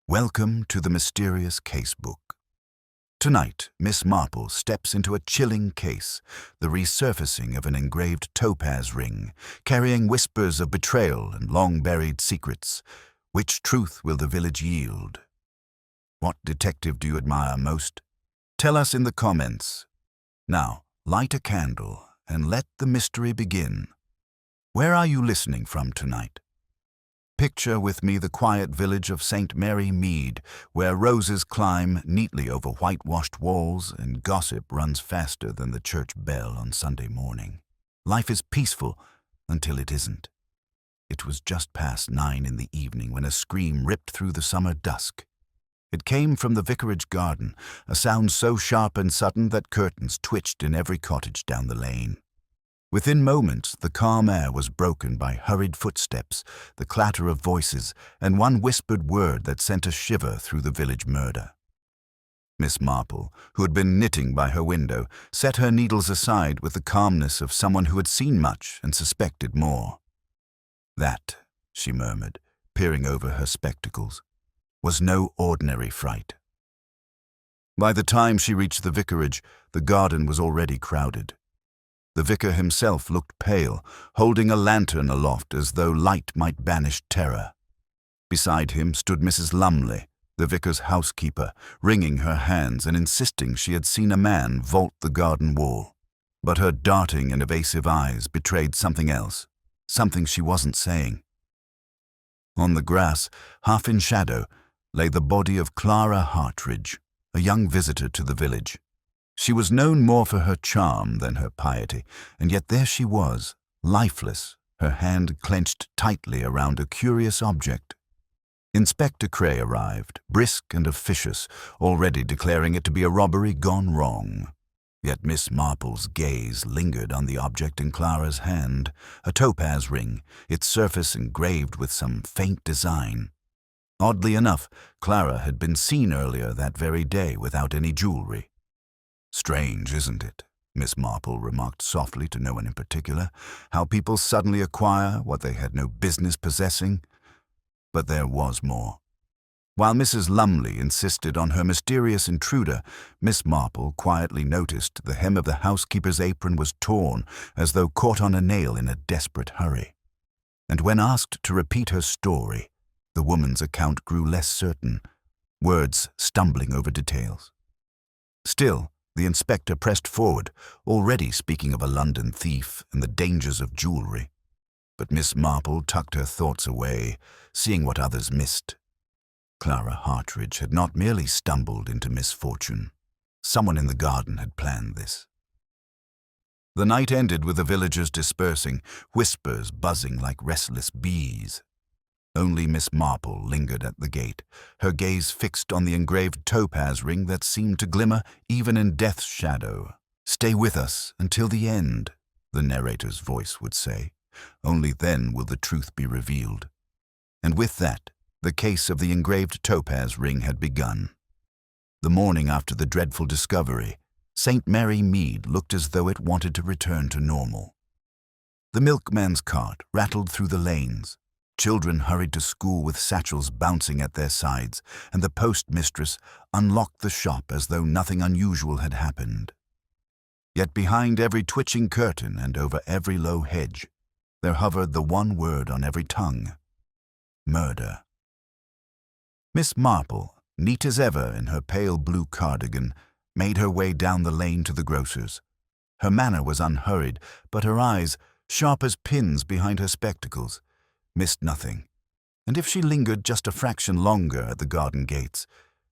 Welcome to the mysterious casebook. Tonight, Miss Marple steps into a chilling case, the resurfacing of an engraved topaz ring, carrying whispers of betrayal and long-buried secrets. Which truth will the village yield? What detective do you admire most? Tell us in the comments. Now, light a candle and let the mystery begin. Where are you listening from tonight? Picture with me the quiet village of St. Mary Mead, where roses climb neatly over whitewashed walls and gossip runs faster than the church bell on Sunday morning. Life is peaceful until it isn't. It was just past 9 in the evening when a scream ripped through the summer dusk. It came from the vicarage garden, a sound so sharp and sudden that curtains twitched in every cottage down the lane. Within moments, the calm air was broken by hurried footsteps, the clatter of voices, and one whispered word that sent a shiver through the village murder. Miss Marple, who had been knitting by her window, set her needles aside with the calmness of someone who had seen much and suspected more. That, she murmured, peering over her spectacles, was no ordinary fright. By the time she reached the vicarage, the garden was already crowded. The vicar himself looked pale, holding a lantern aloft as though light might banish terror. Beside him stood Mrs. Lumley, the vicar's housekeeper, wringing her hands and insisting she had seen a man vault the garden wall. But her darting and evasive eyes betrayed something else, something she wasn't saying. On the grass, half in shadow, lay the body of Clara Hartridge, a young visitor to the village. She was known more for her charm than her piety, and yet there she was, lifeless, her hand clenched tightly around a curious object. Inspector Cray arrived, brisk and officious, already declaring it to be a robbery gone wrong. Yet Miss Marple's gaze lingered on the object in Clara's hand, a topaz ring, its surface engraved with some faint design. Oddly enough, Clara had been seen earlier that very day without any jewelry. "Strange, isn't it?" Miss Marple remarked softly to no one in particular, "how people suddenly acquire what they had no business possessing." But there was more. While Mrs. Lumley insisted on her mysterious intruder, Miss Marple quietly noticed the hem of the housekeeper's apron was torn, as though caught on a nail in a desperate hurry. And when asked to repeat her story, the woman's account grew less certain, words stumbling over details. Still, the inspector pressed forward, already speaking of a London thief and the dangers of jewelry. But Miss Marple tucked her thoughts away, seeing what others missed. Clara Hartridge had not merely stumbled into misfortune. Someone in the garden had planned this. The night ended with the villagers dispersing, whispers buzzing like restless bees. Only Miss Marple lingered at the gate, her gaze fixed on the engraved topaz ring that seemed to glimmer even in death's shadow. "Stay with us until the end," the narrator's voice would say. "Only then will the truth be revealed." And with that, the case of the engraved topaz ring had begun. The morning after the dreadful discovery, St. Mary Mead looked as though it wanted to return to normal. The milkman's cart rattled through the lanes. Children hurried to school with satchels bouncing at their sides, and the postmistress unlocked the shop as though nothing unusual had happened. Yet behind every twitching curtain and over every low hedge, there hovered the one word on every tongue: murder. Miss Marple, neat as ever in her pale blue cardigan, made her way down the lane to the grocer's. Her manner was unhurried, but her eyes, sharp as pins behind her spectacles, missed nothing. And if she lingered just a fraction longer at the garden gates,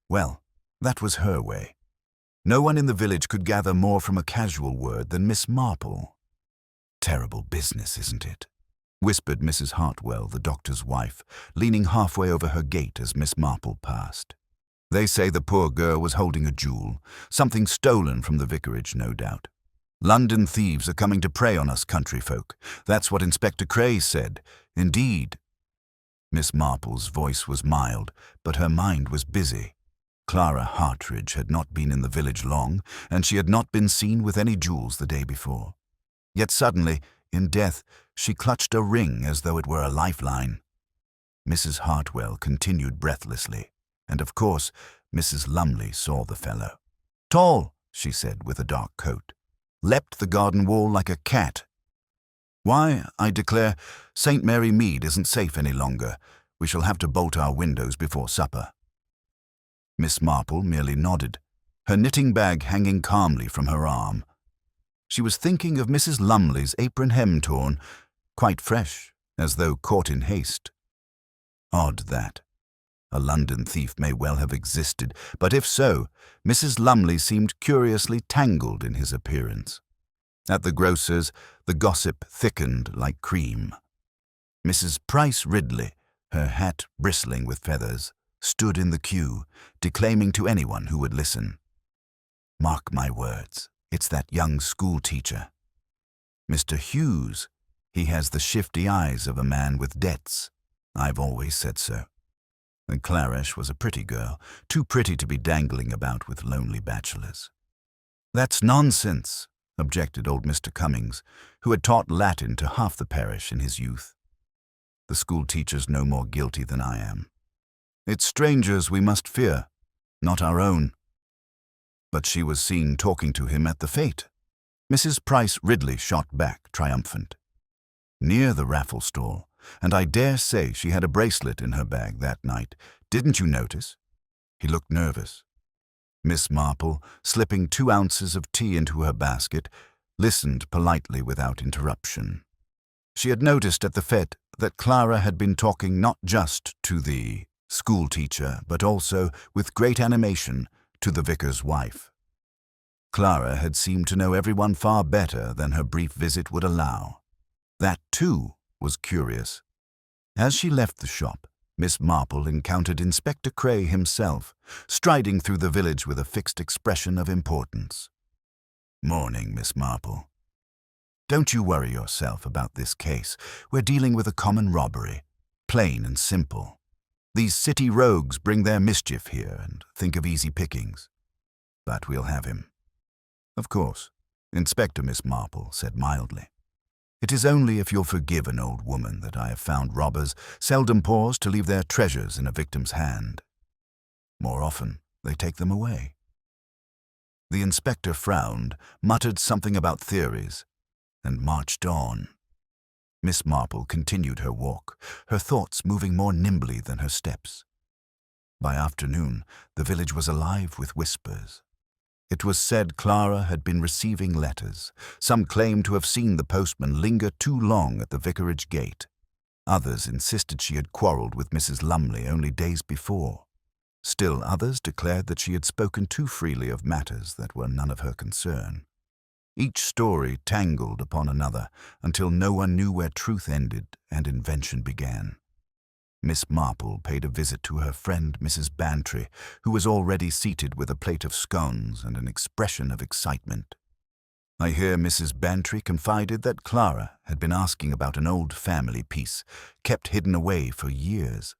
well, that was her way. No one in the village could gather more from a casual word than Miss Marple. "Terrible business, isn't it?" whispered Mrs. Hartwell, the doctor's wife, leaning halfway over her gate as Miss Marple passed. "They say the poor girl was holding a jewel, something stolen from the vicarage, no doubt. London thieves are coming to prey on us country folk. That's what Inspector Cray said. Indeed." Miss Marple's voice was mild, but her mind was busy. Clara Hartridge had not been in the village long, and she had not been seen with any jewels the day before. Yet suddenly, in death, she clutched a ring as though it were a lifeline. Mrs. Hartwell continued breathlessly. and of course Mrs. Lumley saw the fellow. "Tall," she said, with a dark coat. "Leapt the garden wall like a cat. Why, I declare, St. Mary Mead isn't safe any longer. We shall have to bolt our windows before supper." Miss Marple merely nodded, her knitting bag hanging calmly from her arm. She was thinking of Mrs. Lumley's apron hem torn, quite fresh, as though caught in haste. Odd that. A London thief may well have existed, but if so, Mrs. Lumley seemed curiously tangled in his appearance. At the grocer's, the gossip thickened like cream. Mrs. Price Ridley, her hat bristling with feathers, stood in the queue, declaiming to anyone who would listen. "Mark my words, it's that young school-teacher. Mr. Hughes, he has the shifty eyes of a man with debts. I've always said so." And Clarish was a pretty girl, too pretty to be dangling about with lonely bachelors. "That's nonsense," objected old Mr. Cummings, who had taught Latin to half the parish in his youth. "The school-teacher's no more guilty than I am. It's strangers we must fear, not our own." "But she was seen talking to him at the fete," Mrs. Price Ridley shot back, triumphant. "Near the raffle stall, and I dare say she had a bracelet in her bag that night. Didn't you notice?" He looked nervous. Miss Marple, slipping 2 ounces of tea into her basket, listened politely without interruption. She had noticed at the fete that Clara had been talking not just to the school-teacher, but also, with great animation, to the vicar's wife. Clara had seemed to know everyone far better than her brief visit would allow. That, too, was curious. As she left the shop, Miss Marple encountered Inspector Cray himself, striding through the village with a fixed expression of importance. "Morning, Miss Marple. Don't you worry yourself about this case. We're dealing with a common robbery, plain and simple. These city rogues bring their mischief here and think of easy pickings. But we'll have him." "Of course," Inspector Miss Marple said mildly. "It is only if you'll forgive an old woman that I have found robbers seldom pause to leave their treasures in a victim's hand. More often, they take them away." The inspector frowned, muttered something about theories, and marched on. Miss Marple continued her walk, her thoughts moving more nimbly than her steps. By afternoon, the village was alive with whispers. It was said Clara had been receiving letters. Some claimed to have seen the postman linger too long at the vicarage gate. Others insisted she had quarrelled with Mrs. Lumley only days before. Still others declared that she had spoken too freely of matters that were none of her concern. Each story tangled upon another until no one knew where truth ended and invention began. Miss Marple paid a visit to her friend Mrs. Bantry, who was already seated with a plate of scones and an expression of excitement. I hear Mrs. Bantry confided that Clara had been asking about an old family piece, kept hidden away for years.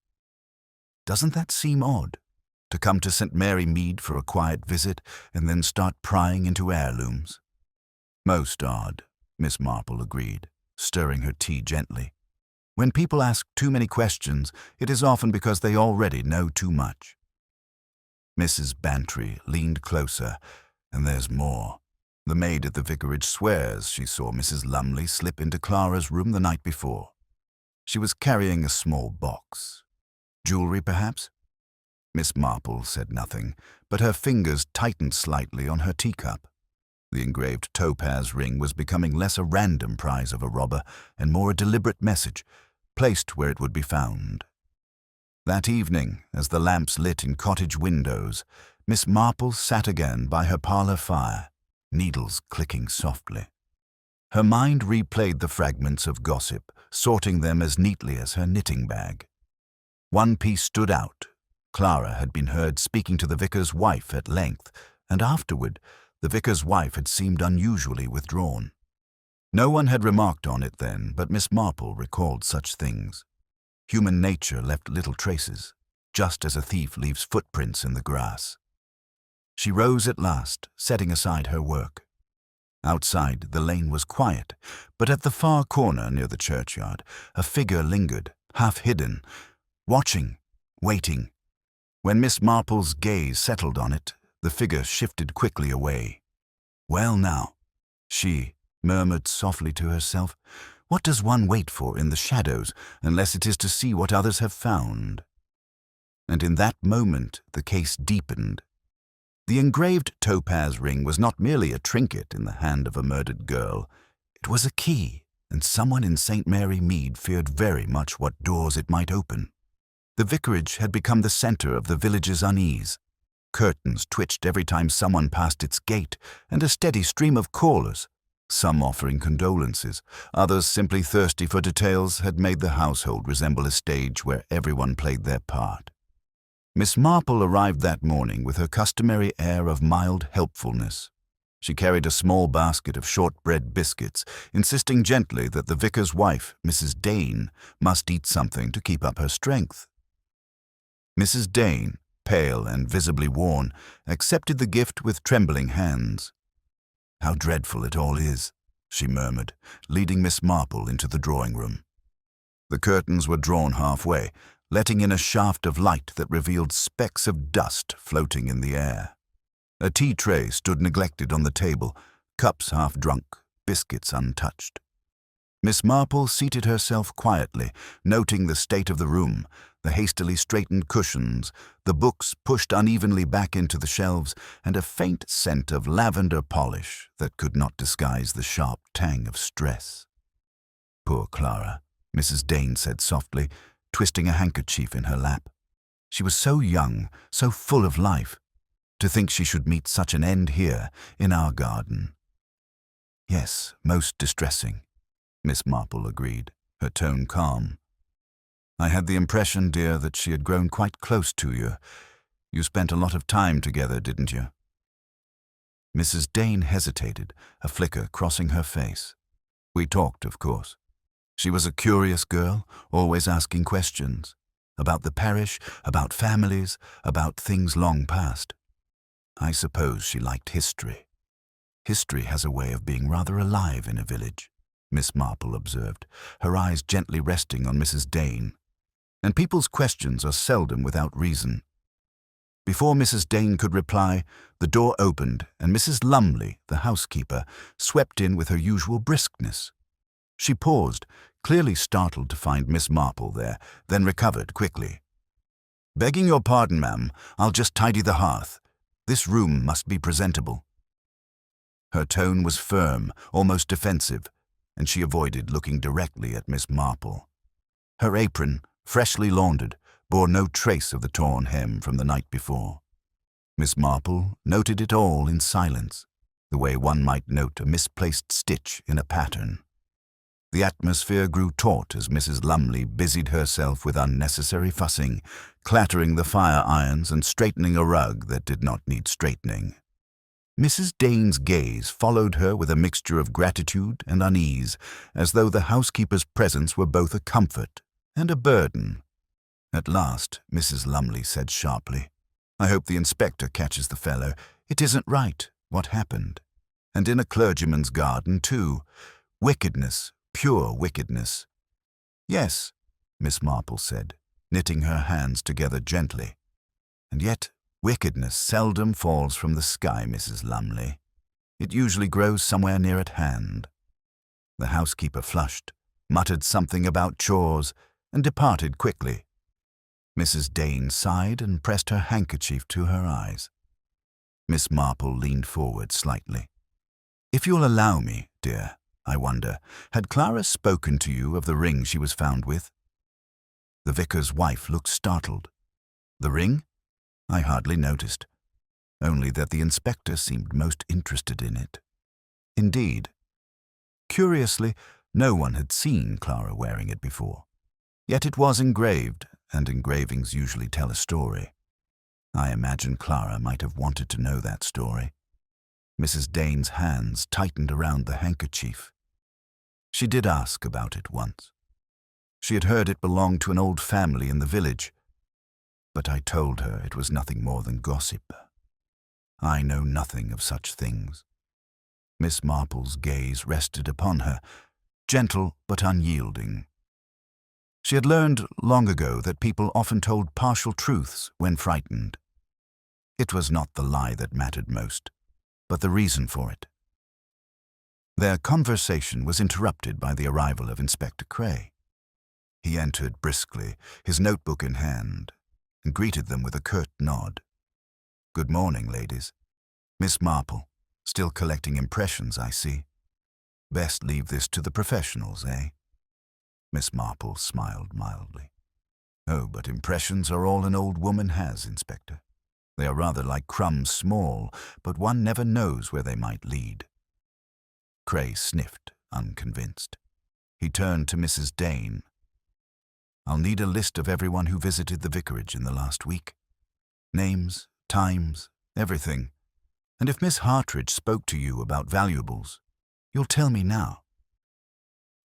Doesn't that seem odd, to come to St. Mary Mead for a quiet visit and then start prying into heirlooms? Most odd, Miss Marple agreed, stirring her tea gently. When people ask too many questions, it is often because they already know too much. Mrs. Bantry leaned closer, and there's more. The maid at the vicarage swears she saw Mrs. Lumley slip into Clara's room the night before. She was carrying a small box. Jewelry, perhaps? Miss Marple said nothing, but her fingers tightened slightly on her teacup. The engraved topaz ring was becoming less a random prize of a robber and more a deliberate message, placed where it would be found. That evening, as the lamps lit in cottage windows, Miss Marple sat again by her parlour fire, needles clicking softly. Her mind replayed the fragments of gossip, sorting them as neatly as her knitting bag. One piece stood out. Clara had been heard speaking to the vicar's wife at length, and afterward, the vicar's wife had seemed unusually withdrawn. No one had remarked on it then, but Miss Marple recalled such things. Human nature left little traces, just as a thief leaves footprints in the grass. She rose at last, setting aside her work. Outside, the lane was quiet, but at the far corner near the churchyard, a figure lingered, half hidden, watching, waiting. When Miss Marple's gaze settled on it, the figure shifted quickly away. "Well now," she murmured softly to herself, "what does one wait for in the shadows unless it is to see what others have found?" And in that moment the case deepened. The engraved topaz ring was not merely a trinket in the hand of a murdered girl. It was a key, and someone in St. Mary Mead feared very much what doors it might open. The vicarage had become the center of the village's unease. Curtains twitched every time someone passed its gate, and a steady stream of callers, some offering condolences, others simply thirsty for details, had made the household resemble a stage where everyone played their part. Miss Marple arrived that morning with her customary air of mild helpfulness. She carried a small basket of shortbread biscuits, insisting gently that the vicar's wife, Mrs. Dane, must eat something to keep up her strength. Mrs. Dane, pale and visibly worn, accepted the gift with trembling hands. "How dreadful it all is," she murmured, leading Miss Marple into the drawing-room. The curtains were drawn halfway, letting in a shaft of light that revealed specks of dust floating in the air. A tea tray stood neglected on the table, cups half drunk, biscuits untouched. Miss Marple seated herself quietly, noting the state of the room, the hastily straightened cushions, the books pushed unevenly back into the shelves, and a faint scent of lavender polish that could not disguise the sharp tang of stress. "Poor Clara," Mrs. Dane said softly, twisting a handkerchief in her lap. "She was so young, so full of life. To think she should meet such an end here, in our garden." "Yes, most distressing," Miss Marple agreed, her tone calm. "I had the impression, dear, that she had grown quite close to you. You spent a lot of time together, didn't you?" Mrs. Dane hesitated, a flicker crossing her face. "We talked, of course. She was a curious girl, always asking questions. About the parish, about families, about things long past. I suppose she liked history. History has a way of being rather alive in a village," Miss Marple observed, her eyes gently resting on Mrs. Dane. "And people's questions are seldom without reason." Before Mrs. Dane could reply, the door opened and Mrs. Lumley, the housekeeper, swept in with her usual briskness. She paused, clearly startled to find Miss Marple there, then recovered quickly. "Begging your pardon, ma'am, I'll just tidy the hearth. This room must be presentable." Her tone was firm, almost defensive, and she avoided looking directly at Miss Marple. Her apron, freshly laundered, bore no trace of the torn hem from the night before. Miss Marple noted it all in silence, the way one might note a misplaced stitch in a pattern. The atmosphere grew taut as Mrs. Lumley busied herself with unnecessary fussing, clattering the fire irons and straightening a rug that did not need straightening. Mrs. Dane's gaze followed her with a mixture of gratitude and unease, as though the housekeeper's presence were both a comfort and a burden. At last, Mrs. Lumley said sharply, "I hope the inspector catches the fellow. It isn't right, what happened. And in a clergyman's garden, too. Wickedness, pure wickedness." "Yes," Miss Marple said, knitting her hands together gently. "And yet wickedness seldom falls from the sky, Mrs. Lumley. It usually grows somewhere near at hand." The housekeeper flushed, muttered something about chores, and departed quickly. Mrs. Dane sighed and pressed her handkerchief to her eyes. Miss Marple leaned forward slightly. "If you'll allow me, dear, I wonder, had Clara spoken to you of the ring she was found with?" The vicar's wife looked startled. "The ring? I hardly noticed. Only that the inspector seemed most interested in it." Indeed. Curiously, no one had seen Clara wearing it before. Yet it was engraved, and engravings usually tell a story. I imagine Clara might have wanted to know that story. Mrs. Dane's hands tightened around the handkerchief. She did ask about it once. She had heard it belonged to an old family in the village, but I told her it was nothing more than gossip. I know nothing of such things. Miss Marple's gaze rested upon her, gentle but unyielding. She had learned long ago that people often told partial truths when frightened. It was not the lie that mattered most, but the reason for it. Their conversation was interrupted by the arrival of Inspector Cray. He entered briskly, his notebook in hand, and greeted them with a curt nod. "Good morning, ladies. Miss Marple, still collecting impressions, I see. Best leave this to the professionals, eh?" Miss Marple smiled mildly. "Oh, but impressions are all an old woman has, Inspector. They are rather like crumbs small, but one never knows where they might lead." Cray sniffed, unconvinced. He turned to Mrs. Dane. "I'll need a list of everyone who visited the vicarage in the last week. Names, times, everything. And if Miss Hartridge spoke to you about valuables, you'll tell me now."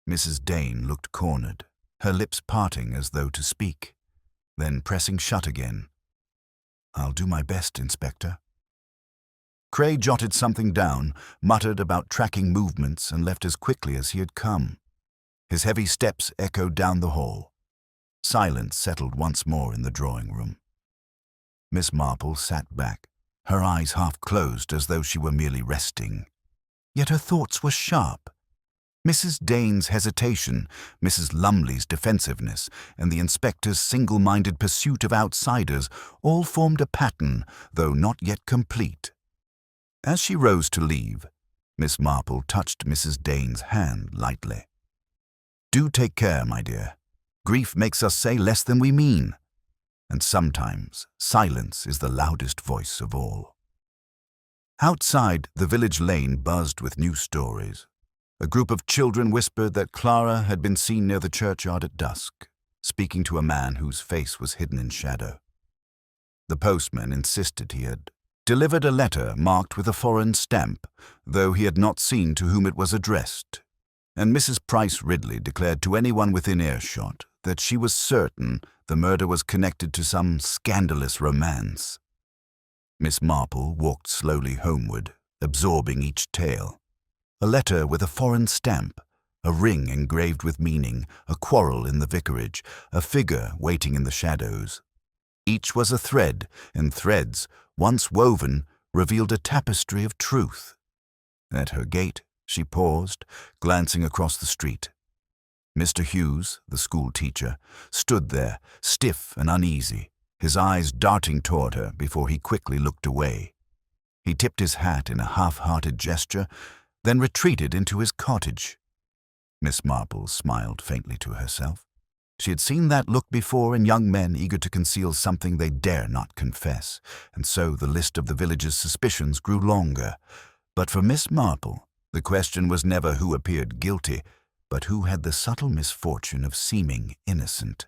Mrs. Dane looked cornered, her lips parting as though to speak, then pressing shut again. "I'll do my best, Inspector." Cray jotted something down, muttered about tracking movements, and left as quickly as he had come. His heavy steps echoed down the hall. Silence settled once more in the drawing room. Miss Marple sat back, her eyes half closed as though she were merely resting. Yet her thoughts were sharp. Mrs. Dane's hesitation, Mrs. Lumley's defensiveness, and the inspector's single-minded pursuit of outsiders all formed a pattern, though not yet complete. As she rose to leave, Miss Marple touched Mrs. Dane's hand lightly. "Do take care, my dear. Grief makes us say less than we mean, and sometimes silence is the loudest voice of all." Outside, the village lane buzzed with new stories. A group of children whispered that Clara had been seen near the churchyard at dusk, speaking to a man whose face was hidden in shadow. The postman insisted he had delivered a letter marked with a foreign stamp, though he had not seen to whom it was addressed, and Mrs. Price Ridley declared to anyone within earshot that she was certain the murder was connected to some scandalous romance. Miss Marple walked slowly homeward, absorbing each tale. A letter with a foreign stamp, a ring engraved with meaning, a quarrel in the vicarage, a figure waiting in the shadows. Each was a thread, and threads, once woven, revealed a tapestry of truth. At her gate, she paused, glancing across the street. Mr. Hughes, the school teacher, stood there, stiff and uneasy, his eyes darting toward her before he quickly looked away. He tipped his hat in a half-hearted gesture, then retreated into his cottage. Miss Marple smiled faintly to herself. She had seen that look before in young men eager to conceal something they dare not confess, and so the list of the village's suspicions grew longer. But for Miss Marple, the question was never who appeared guilty, but who had the subtle misfortune of seeming innocent.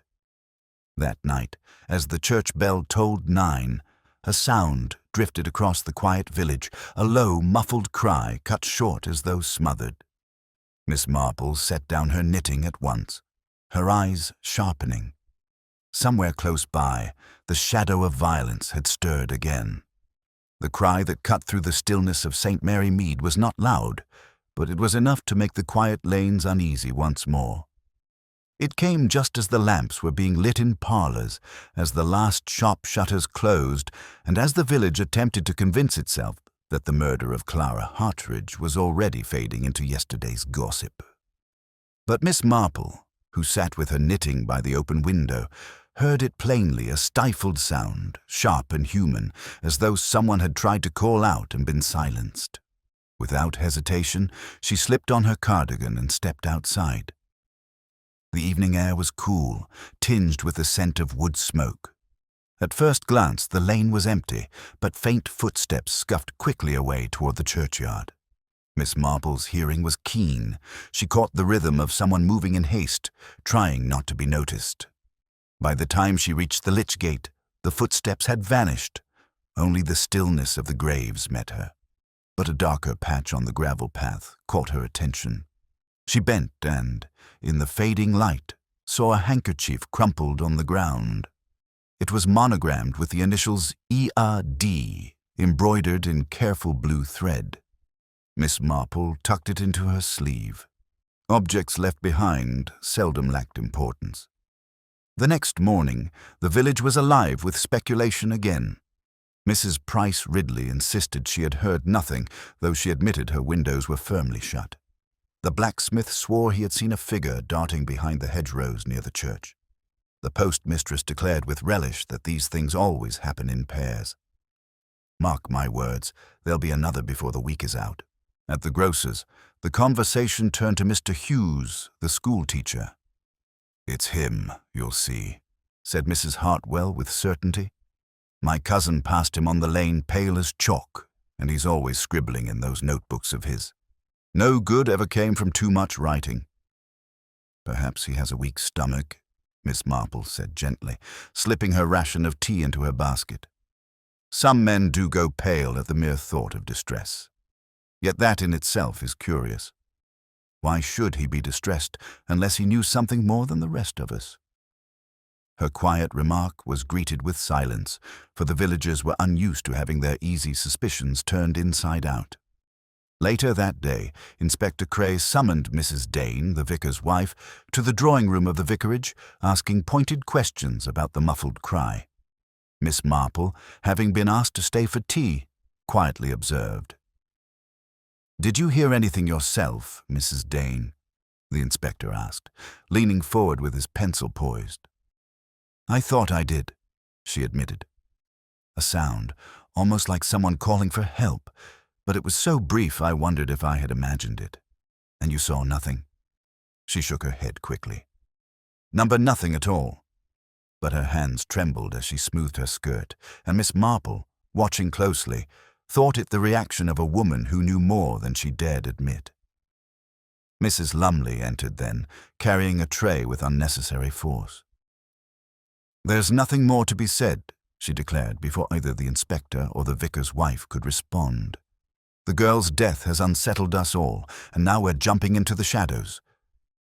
That night, as the church bell tolled 9, a sound drifted across the quiet village, a low, muffled cry cut short as though smothered. Miss Marple set down her knitting at once, her eyes sharpening. Somewhere close by, the shadow of violence had stirred again. The cry that cut through the stillness of St. Mary Mead was not loud, but it was enough to make the quiet lanes uneasy once more. It came just as the lamps were being lit in parlors, as the last shop shutters closed, and as the village attempted to convince itself that the murder of Clara Hartridge was already fading into yesterday's gossip. But Miss Marple, who sat with her knitting by the open window, heard it plainly, a stifled sound, sharp and human, as though someone had tried to call out and been silenced. Without hesitation, she slipped on her cardigan and stepped outside. The evening air was cool, tinged with the scent of wood smoke. At first glance, the lane was empty, but faint footsteps scuffed quickly away toward the churchyard. Miss Marple's hearing was keen. She caught the rhythm of someone moving in haste, trying not to be noticed. By the time she reached the lich gate, the footsteps had vanished. Only the stillness of the graves met her. But a darker patch on the gravel path caught her attention. She bent and, in the fading light, saw a handkerchief crumpled on the ground. It was monogrammed with the initials E.R.D. embroidered in careful blue thread. Miss Marple tucked it into her sleeve. Objects left behind seldom lacked importance. The next morning, the village was alive with speculation again. Mrs. Price Ridley insisted she had heard nothing, though she admitted her windows were firmly shut. The blacksmith swore he had seen a figure darting behind the hedgerows near the church. The postmistress declared with relish that these things always happen in pairs. Mark my words, there'll be another before the week is out. At the grocer's, the conversation turned to Mr. Hughes, the schoolteacher. "It's him, you'll see," said Mrs. Hartwell with certainty. "My cousin passed him on the lane pale as chalk, and he's always scribbling in those notebooks of his. No good ever came from too much writing." "Perhaps he has a weak stomach," Miss Marple said gently, slipping her ration of tea into her basket. "Some men do go pale at the mere thought of distress. Yet that in itself is curious. Why should he be distressed unless he knew something more than the rest of us?" Her quiet remark was greeted with silence, for the villagers were unused to having their easy suspicions turned inside out. Later that day, Inspector Cray summoned Mrs. Dane, the vicar's wife, to the drawing-room of the vicarage, asking pointed questions about the muffled cry. Miss Marple, having been asked to stay for tea, quietly observed. "Did you hear anything yourself, Mrs. Dane?" the inspector asked, leaning forward with his pencil poised. "I thought I did," she admitted. "A sound, almost like someone calling for help, but it was so brief I wondered if I had imagined it. And you saw nothing?" She shook her head quickly. Nothing at all." But her hands trembled as she smoothed her skirt, and Miss Marple, watching closely, thought it the reaction of a woman who knew more than she dared admit. Mrs. Lumley entered then, carrying a tray with unnecessary force. "There's nothing more to be said," she declared before either the inspector or the vicar's wife could respond. "The girl's death has unsettled us all, and now we're jumping into the shadows.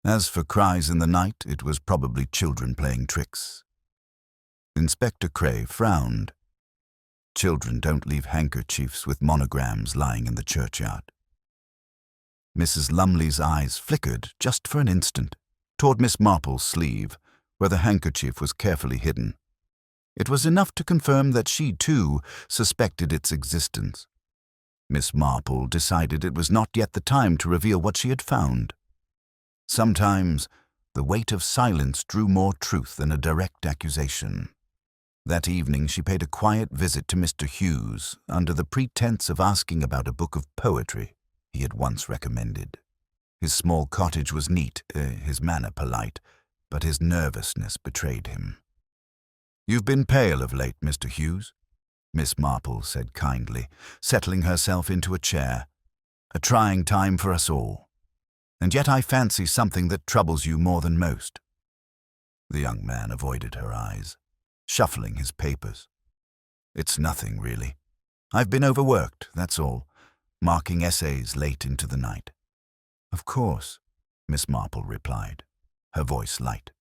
As for cries in the night, it was probably children playing tricks." Inspector Cray frowned. "Children don't leave handkerchiefs with monograms lying in the churchyard." Mrs. Lumley's eyes flickered, just for an instant, toward Miss Marple's sleeve, where the handkerchief was carefully hidden. It was enough to confirm that she, too, suspected its existence. Miss Marple decided it was not yet the time to reveal what she had found. Sometimes the weight of silence drew more truth than a direct accusation. That evening she paid a quiet visit to Mr. Hughes under the pretense of asking about a book of poetry he had once recommended. His small cottage was neat, his manner polite, but his nervousness betrayed him. "You've been pale of late, Mr. Hughes," Miss Marple said kindly, settling herself into a chair. "A trying time for us all. And yet I fancy something that troubles you more than most." The young man avoided her eyes, shuffling his papers. "It's nothing, really. I've been overworked, that's all, marking essays late into the night." "Of course," Miss Marple replied, her voice light.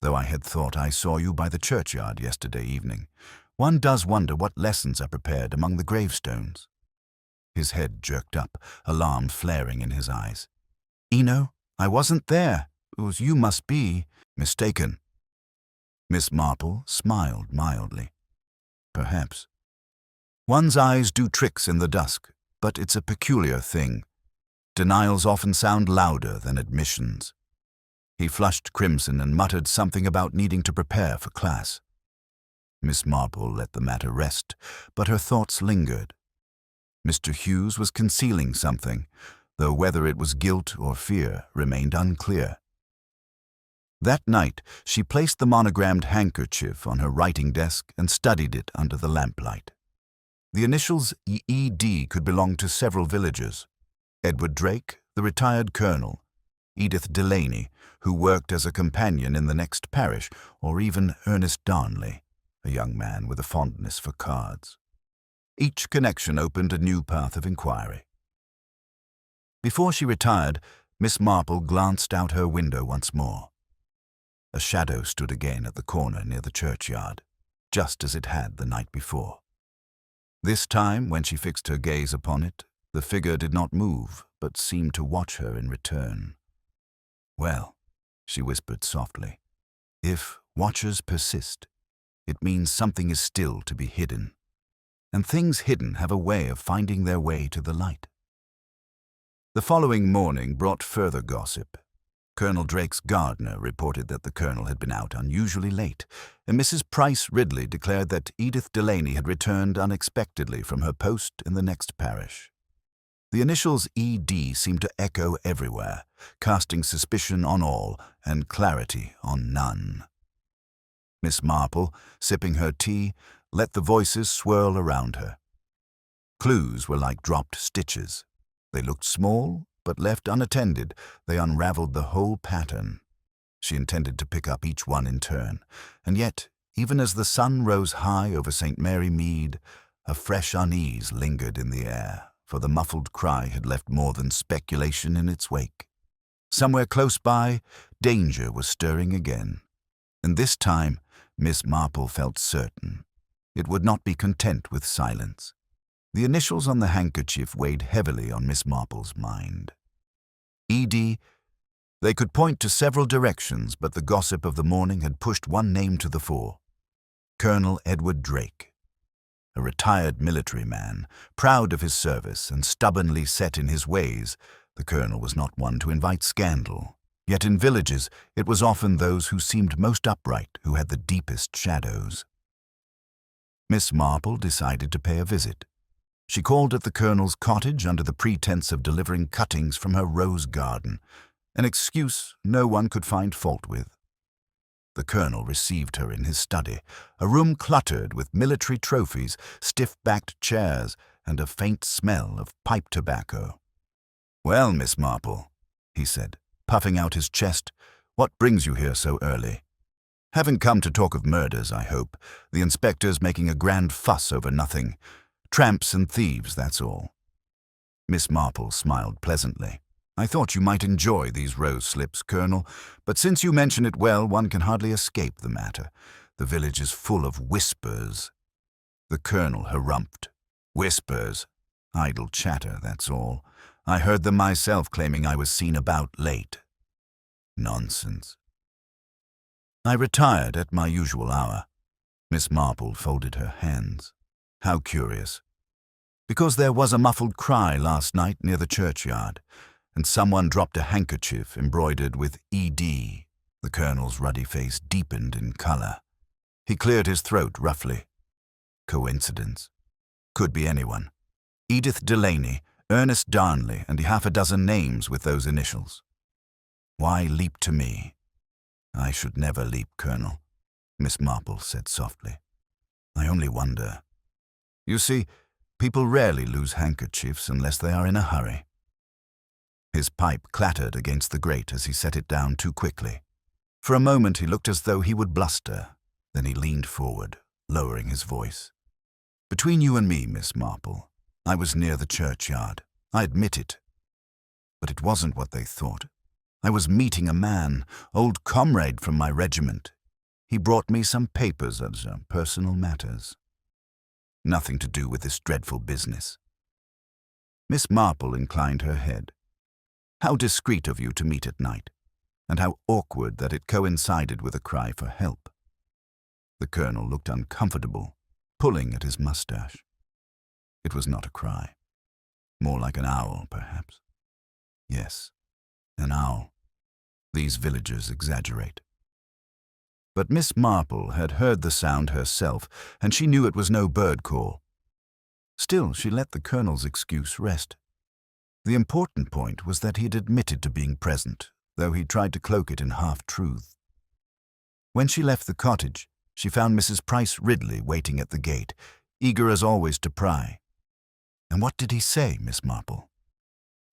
"Though I had thought I saw you by the churchyard yesterday evening. One does wonder what lessons are prepared among the gravestones." His head jerked up, alarm flaring in his eyes. "Eno, I wasn't there. You must be mistaken." Miss Marple smiled mildly. "Perhaps. One's eyes do tricks in the dusk, but it's a peculiar thing. Denials often sound louder than admissions." He flushed crimson and muttered something about needing to prepare for class. Miss Marple let the matter rest, but her thoughts lingered. Mr. Hughes was concealing something, though whether it was guilt or fear remained unclear. That night, she placed the monogrammed handkerchief on her writing desk and studied it under the lamplight. The initials E.D. could belong to several villagers. Edward Drake, the retired colonel; Edith Delaney, who worked as a companion in the next parish; or even Ernest Darnley, a young man with a fondness for cards. Each connection opened a new path of inquiry. Before she retired, Miss Marple glanced out her window once more. A shadow stood again at the corner near the churchyard, just as it had the night before. This time, when she fixed her gaze upon it, the figure did not move, but seemed to watch her in return. "Well," she whispered softly, "if Watchers persist. It means something is still to be hidden. And things hidden have a way of finding their way to the light. The following morning brought further gossip. Colonel Drake's gardener reported that the colonel had been out unusually late, and Mrs. Price Ridley declared that Edith Delaney had returned unexpectedly from her post in the next parish. The initials E.D. seemed to echo everywhere, casting suspicion on all and clarity on none. Miss Marple, sipping her tea, let the voices swirl around her. Clues were like dropped stitches. They looked small, but left unattended, they unraveled the whole pattern. She intended to pick up each one in turn, and yet, even as the sun rose high over St. Mary Mead, a fresh unease lingered in the air, for the muffled cry had left more than speculation in its wake. Somewhere close by, danger was stirring again, and this time Miss Marple felt certain. It would not be content with silence. The initials on the handkerchief weighed heavily on Miss Marple's mind. E.D. They could point to several directions, but the gossip of the morning had pushed one name to the fore. Colonel Edward Drake. A retired military man, proud of his service and stubbornly set in his ways, the colonel was not one to invite scandal. Yet in villages, it was often those who seemed most upright who had the deepest shadows. Miss Marple decided to pay a visit. She called at the colonel's cottage under the pretense of delivering cuttings from her rose garden, an excuse no one could find fault with. The colonel received her in his study, a room cluttered with military trophies, stiff-backed chairs, and a faint smell of pipe tobacco. "Well, Miss Marple," he said, puffing out his chest, "what brings you here so early? Haven't come to talk of murders, I hope. The inspector's making a grand fuss over nothing. Tramps and thieves, that's all." Miss Marple smiled pleasantly. "I thought you might enjoy these rose slips, Colonel, but since you mention it well, one can hardly escape the matter. The village is full of whispers." The colonel harumphed. "Whispers? Idle chatter, that's all. I heard them myself claiming I was seen about late." "Nonsense." "I retired at my usual hour." Miss Marple folded her hands. "How curious." "Because there was a muffled cry last night near the churchyard, and someone dropped a handkerchief embroidered with E.D. The colonel's ruddy face deepened in color. He cleared his throat roughly. "Coincidence? Could be anyone. Edith Delaney, Ernest Darnley, and half a dozen names with those initials. Why leap to me?" "I should never leap, Colonel," Miss Marple said softly. "I only wonder. You see, people rarely lose handkerchiefs unless they are in a hurry." His pipe clattered against the grate as he set it down too quickly. For a moment he looked as though he would bluster. Then he leaned forward, lowering his voice. "Between you and me, Miss Marple, I was near the churchyard. I admit it. But it wasn't what they thought. I was meeting a man, old comrade from my regiment. He brought me some papers of personal matters. Nothing to do with this dreadful business." Miss Marple inclined her head. "How discreet of you to meet at night, and how awkward that it coincided with a cry for help." The colonel looked uncomfortable, pulling at his mustache. It was not a cry. More like an owl, perhaps. Yes, an owl. These villagers exaggerate. But Miss Marple had heard the sound herself, and she knew it was no bird call. Still, she let the colonel's excuse rest. The important point was that he had admitted to being present, though he tried to cloak it in half-truth. When she left the cottage, she found Mrs. Price Ridley waiting at the gate, eager as always to pry. "And what did he say, Miss Marple?"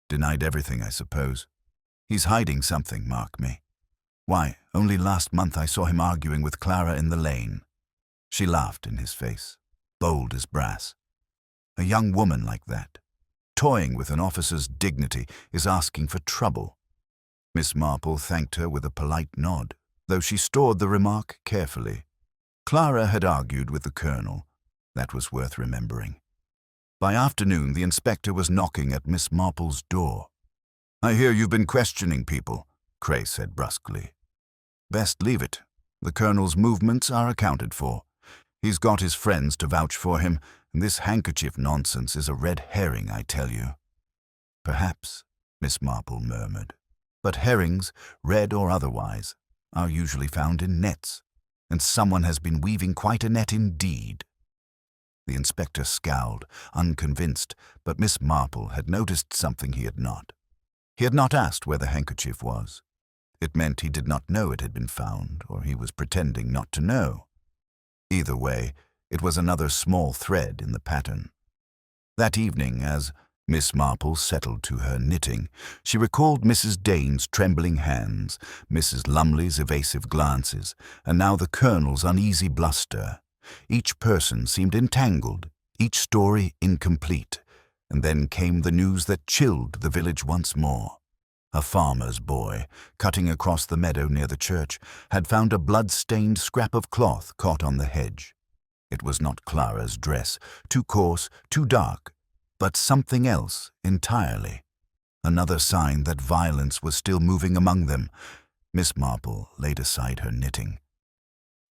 "Denied everything, I suppose. He's hiding something, mark me. Why, only last month I saw him arguing with Clara in the lane." She laughed in his face, bold as brass. "A young woman like that, toying with an officer's dignity, is asking for trouble." Miss Marple thanked her with a polite nod, though she stored the remark carefully. Clara had argued with the colonel. That was worth remembering. By afternoon, the inspector was knocking at Miss Marple's door. "I hear you've been questioning people," Cray said brusquely. "Best leave it. The Colonel's movements are accounted for. He's got his friends to vouch for him, and this handkerchief nonsense is a red herring, I tell you." "Perhaps," Miss Marple murmured. "But herrings, red or otherwise, are usually found in nets, and someone has been weaving quite a net indeed." The inspector scowled, unconvinced, but Miss Marple had noticed something he had not. He had not asked where the handkerchief was. It meant he did not know it had been found, or he was pretending not to know. Either way, it was another small thread in the pattern. That evening, as Miss Marple settled to her knitting, she recalled Mrs. Dane's trembling hands, Mrs. Lumley's evasive glances, and now the Colonel's uneasy bluster. Each person seemed entangled, each story incomplete, and then came the news that chilled the village once more. A farmer's boy, cutting across the meadow near the church, had found a blood-stained scrap of cloth caught on the hedge. It was not Clara's dress, too coarse, too dark, but something else entirely. Another sign that violence was still moving among them. Miss Marple laid aside her knitting.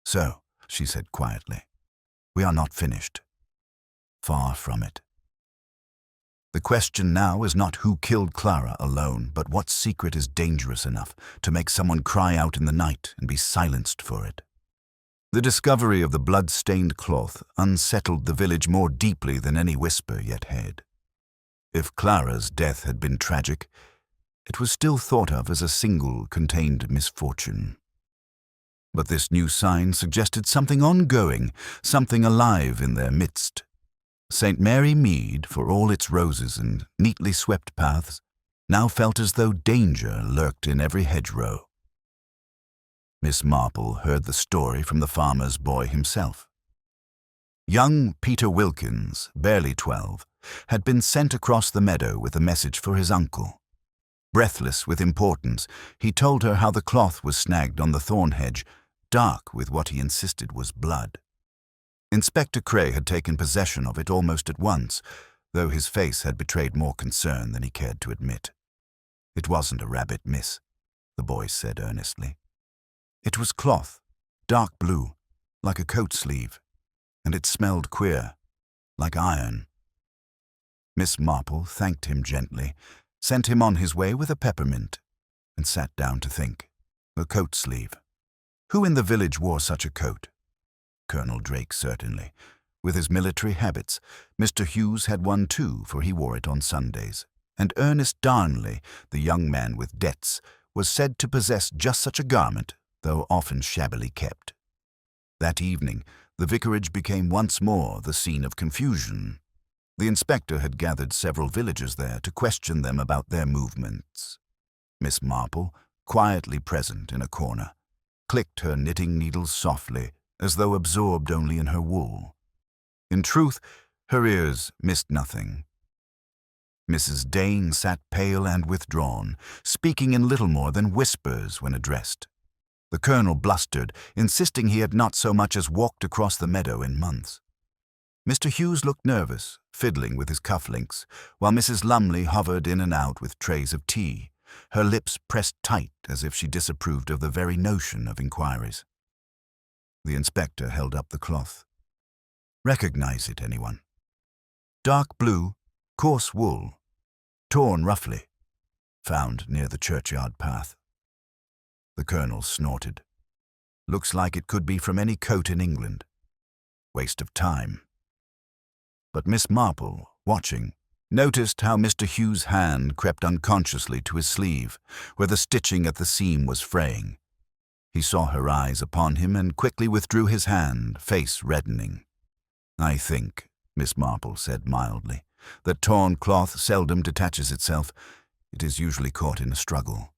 "So," she said quietly, "we are not finished. Far from it. The question now is not who killed Clara alone, but what secret is dangerous enough to make someone cry out in the night and be silenced for it." The discovery of the blood-stained cloth unsettled the village more deeply than any whisper yet had. If Clara's death had been tragic, it was still thought of as a single contained misfortune. But this new sign suggested something ongoing, something alive in their midst. St. Mary Mead, for all its roses and neatly swept paths, now felt as though danger lurked in every hedgerow. Miss Marple heard the story from the farmer's boy himself. Young Peter Wilkins, barely 12, had been sent across the meadow with a message for his uncle. Breathless with importance, he told her how the cloth was snagged on the thorn hedge, dark with what he insisted was blood. Inspector Cray had taken possession of it almost at once, though his face had betrayed more concern than he cared to admit. "It wasn't a rabbit, miss," the boy said earnestly. "It was cloth, dark blue, like a coat sleeve, and it smelled queer, like iron." Miss Marple thanked him gently, sent him on his way with a peppermint, and sat down to think. A coat sleeve. Who in the village wore such a coat? Colonel Drake, certainly. With his military habits, Mr. Hughes had one too, for he wore it on Sundays. And Ernest Darnley, the young man with debts, was said to possess just such a garment, though often shabbily kept. That evening, the vicarage became once more the scene of confusion. The inspector had gathered several villagers there to question them about their movements. Miss Marple, quietly present in a corner, clicked her knitting needles softly, as though absorbed only in her wool. In truth, her ears missed nothing. Mrs. Dane sat pale and withdrawn, speaking in little more than whispers when addressed. The Colonel blustered, insisting he had not so much as walked across the meadow in months. Mr. Hughes looked nervous, fiddling with his cufflinks, while Mrs. Lumley hovered in and out with trays of tea, her lips pressed tight as if she disapproved of the very notion of inquiries. The inspector held up the cloth. "Recognize it, anyone?" "Dark blue, coarse wool, torn roughly, found near the churchyard path." The Colonel snorted. "Looks like it could be from any coat in England. Waste of time." But Miss Marple, watching, noticed how Mr. Hughes' hand crept unconsciously to his sleeve, where the stitching at the seam was fraying. He saw her eyes upon him and quickly withdrew his hand, face reddening. "I think," Miss Marple said mildly, "that torn cloth seldom detaches itself. It is usually caught in a struggle."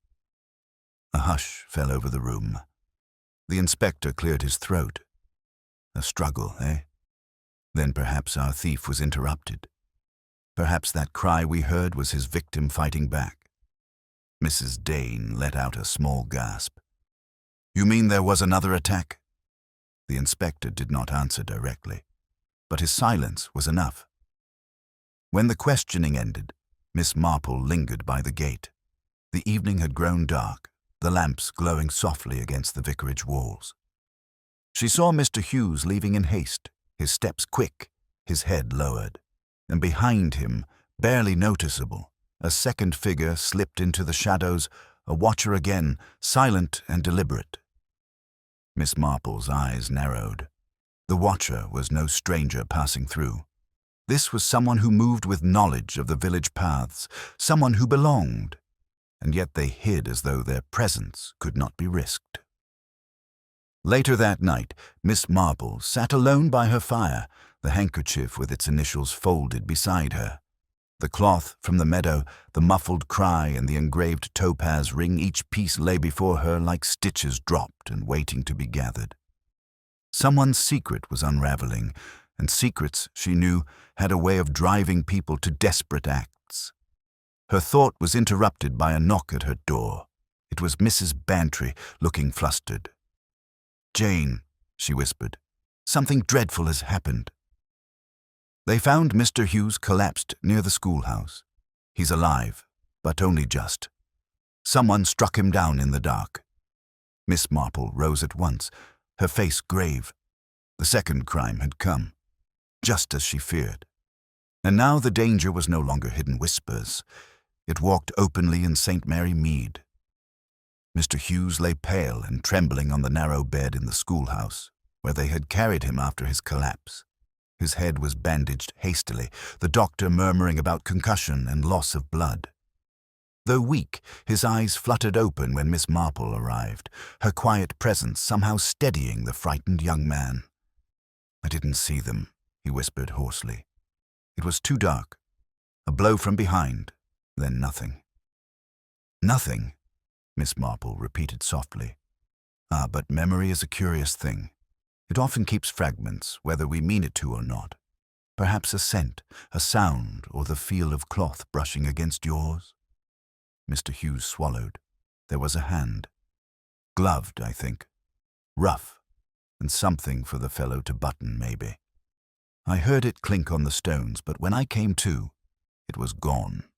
A hush fell over the room. The inspector cleared his throat. "A struggle, eh? Then perhaps our thief was interrupted. Perhaps that cry we heard was his victim fighting back." Mrs. Dane let out a small gasp. "You mean there was another attack?" The inspector did not answer directly, but his silence was enough. When the questioning ended, Miss Marple lingered by the gate. The evening had grown dark, the lamps glowing softly against the vicarage walls. She saw Mr. Hughes leaving in haste, his steps quick, his head lowered. And behind him, barely noticeable, a second figure slipped into the shadows, a watcher again, silent and deliberate. Miss Marple's eyes narrowed. The watcher was no stranger passing through. This was someone who moved with knowledge of the village paths, someone who belonged, and yet they hid as though their presence could not be risked. Later that night, Miss Marple sat alone by her fire, the handkerchief with its initials folded beside her. The cloth from the meadow, the muffled cry, and the engraved topaz ring, each piece lay before her like stitches dropped and waiting to be gathered. Someone's secret was unraveling, and secrets, she knew, had a way of driving people to desperate acts. Her thought was interrupted by a knock at her door. It was Mrs. Bantry, looking flustered. "Jane," she whispered, "something dreadful has happened." They found Mr. Hughes collapsed near the schoolhouse. He's alive, but only just. Someone struck him down in the dark. Miss Marple rose at once, her face grave. The second crime had come, just as she feared. And now the danger was no longer hidden whispers. It walked openly in St. Mary Mead. Mr. Hughes lay pale and trembling on the narrow bed in the schoolhouse, where they had carried him after his collapse. His head was bandaged hastily, the doctor murmuring about concussion and loss of blood. Though weak, his eyes fluttered open when Miss Marple arrived, her quiet presence somehow steadying the frightened young man. "I didn't see them," he whispered hoarsely. "It was too dark. A blow from behind, then nothing." "Nothing," Miss Marple repeated softly. "Ah, but memory is a curious thing. It often keeps fragments, whether we mean it to or not. Perhaps a scent, a sound, or the feel of cloth brushing against yours." Mr. Hughes swallowed. There was a hand. Gloved, I think. Rough, and something for the fellow to button, maybe. I heard it clink on the stones, but when I came to, it was gone.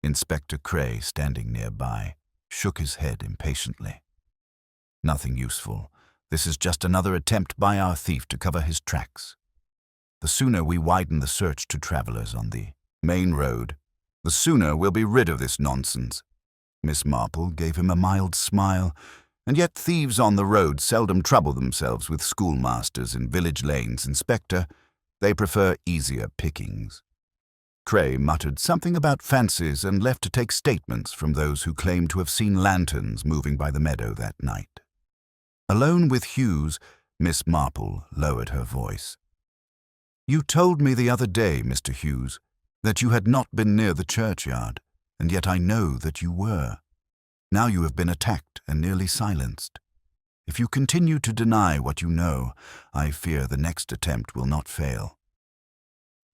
Inspector Cray, standing nearby, shook his head impatiently. "Nothing useful. This is just another attempt by our thief to cover his tracks. The sooner we widen the search to travelers on the main road, the sooner we'll be rid of this nonsense." Miss Marple gave him a mild smile, and yet thieves on the road seldom trouble themselves with schoolmasters in village lanes, Inspector. They prefer easier pickings. Cray muttered something about fancies and left to take statements from those who claimed to have seen lanterns moving by the meadow that night. Alone with Hughes, Miss Marple lowered her voice. "You told me the other day, Mr. Hughes, that you had not been near the churchyard, and yet I know that you were. Now you have been attacked and nearly silenced. If you continue to deny what you know, I fear the next attempt will not fail."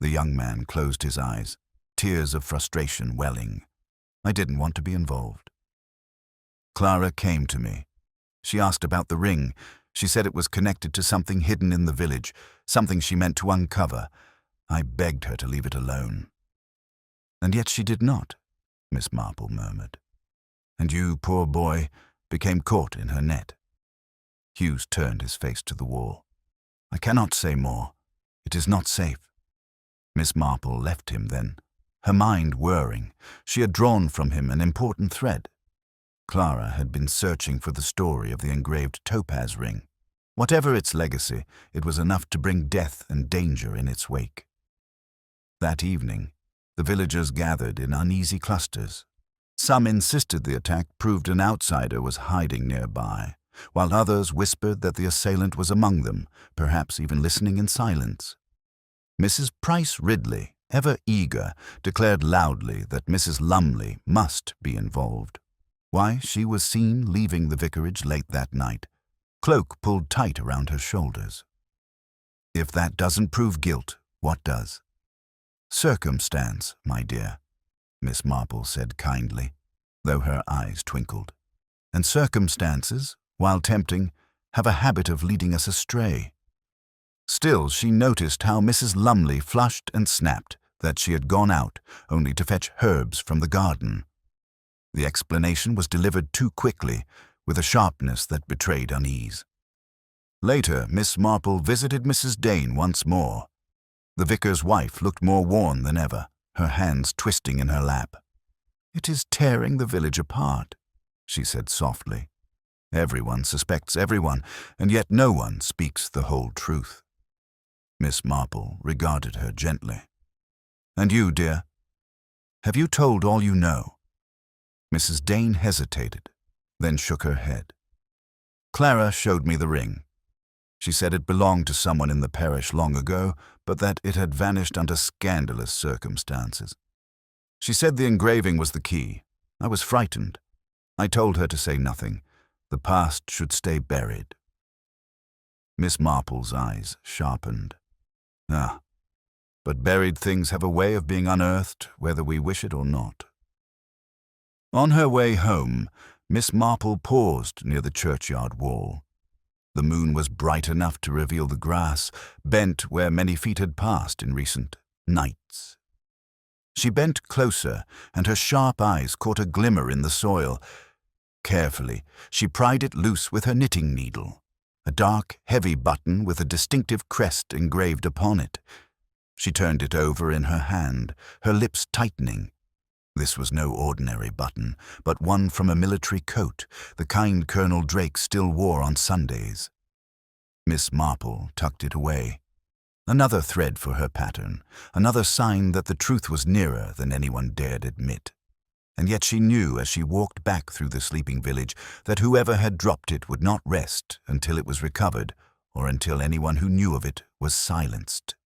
The young man closed his eyes, tears of frustration welling. "I didn't want to be involved. Clara came to me. She asked about the ring. She said it was connected to something hidden in the village, something she meant to uncover. I begged her to leave it alone." "And yet she did not," Miss Marple murmured. "And you, poor boy, became caught in her net." Hughes turned his face to the wall. "I cannot say more. It is not safe." Miss Marple left him then, her mind whirring. She had drawn from him an important thread. Clara had been searching for the story of the engraved topaz ring. Whatever its legacy, it was enough to bring death and danger in its wake. That evening, the villagers gathered in uneasy clusters. Some insisted the attack proved an outsider was hiding nearby, while others whispered that the assailant was among them, perhaps even listening in silence. Mrs. Price Ridley, ever eager, declared loudly that Mrs. Lumley must be involved. Why, she was seen leaving the vicarage late that night, cloak pulled tight around her shoulders. If that doesn't prove guilt, what does? "Circumstance, my dear," Miss Marple said kindly, though her eyes twinkled. "And circumstances, while tempting, have a habit of leading us astray." Still, she noticed how Mrs. Lumley flushed and snapped, that she had gone out, only to fetch herbs from the garden. The explanation was delivered too quickly, with a sharpness that betrayed unease. Later, Miss Marple visited Mrs. Dane once more. The vicar's wife looked more worn than ever, her hands twisting in her lap. "It is tearing the village apart," she said softly. "Everyone suspects everyone, and yet no one speaks the whole truth." Miss Marple regarded her gently. "And you, dear? Have you told all you know?" Mrs. Dane hesitated, then shook her head. "Clara showed me the ring. She said it belonged to someone in the parish long ago, but that it had vanished under scandalous circumstances. She said the engraving was the key. I was frightened. I told her to say nothing. The past should stay buried." Miss Marple's eyes sharpened. "Ah, but buried things have a way of being unearthed whether we wish it or not." On her way home, Miss Marple paused near the churchyard wall. The moon was bright enough to reveal the grass, bent where many feet had passed in recent nights. She bent closer, and her sharp eyes caught a glimmer in the soil. Carefully, she pried it loose with her knitting needle, a dark, heavy button with a distinctive crest engraved upon it. She turned it over in her hand, her lips tightening. This was no ordinary button, but one from a military coat, the kind Colonel Drake still wore on Sundays. Miss Marple tucked it away. Another thread for her pattern, another sign that the truth was nearer than anyone dared admit. And yet she knew as she walked back through the sleeping village that whoever had dropped it would not rest until it was recovered, or until anyone who knew of it was silenced.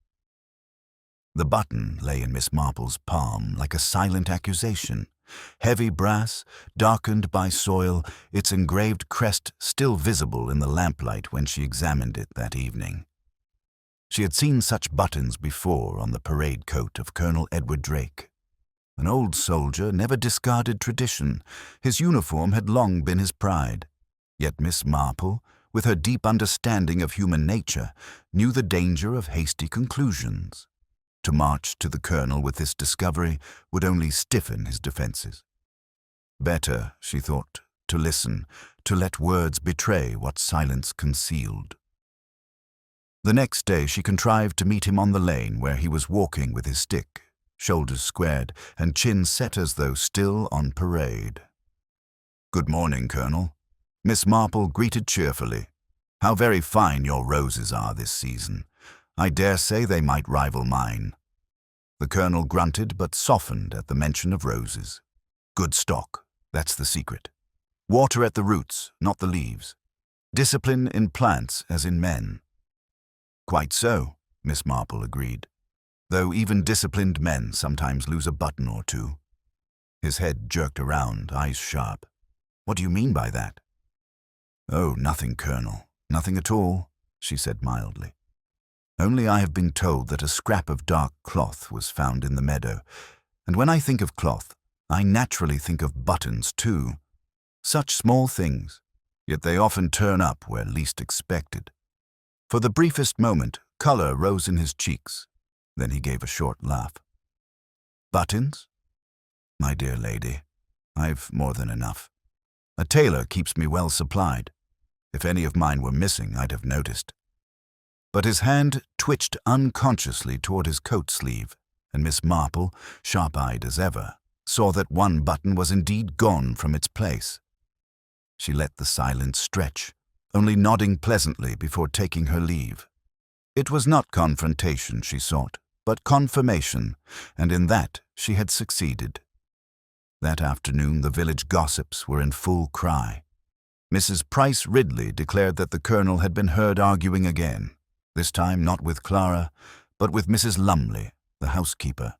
The button lay in Miss Marple's palm like a silent accusation. Heavy brass, darkened by soil, its engraved crest still visible in the lamplight when she examined it that evening. She had seen such buttons before on the parade coat of Colonel Edward Drake. An old soldier never discarded tradition. His uniform had long been his pride. Yet Miss Marple, with her deep understanding of human nature, knew the danger of hasty conclusions. To march to the colonel with this discovery would only stiffen his defenses. Better, she thought, to listen, to let words betray what silence concealed. The next day she contrived to meet him on the lane where he was walking with his stick, shoulders squared and chin set as though still on parade. "Good morning, Colonel." Miss Marple greeted cheerfully. "How very fine your roses are this season. I dare say they might rival mine." The colonel grunted but softened at the mention of roses. "Good stock, that's the secret. Water at the roots, not the leaves. Discipline in plants as in men." "Quite so," Miss Marple agreed, "though even disciplined men sometimes lose a button or two." His head jerked around, eyes sharp. "What do you mean by that?" "Oh, nothing, Colonel, nothing at all," she said mildly. "Only I have been told that a scrap of dark cloth was found in the meadow, and when I think of cloth, I naturally think of buttons too. Such small things, yet they often turn up where least expected." For the briefest moment, color rose in his cheeks. Then he gave a short laugh. "Buttons? My dear lady, I've more than enough. A tailor keeps me well supplied. If any of mine were missing, I'd have noticed." But his hand twitched unconsciously toward his coat sleeve, and Miss Marple, sharp-eyed as ever, saw that one button was indeed gone from its place. She let the silence stretch, only nodding pleasantly before taking her leave. It was not confrontation she sought, but confirmation, and in that she had succeeded. That afternoon the village gossips were in full cry. Mrs. Price Ridley declared that the colonel had been heard arguing again, this time not with Clara, but with Mrs. Lumley, the housekeeper.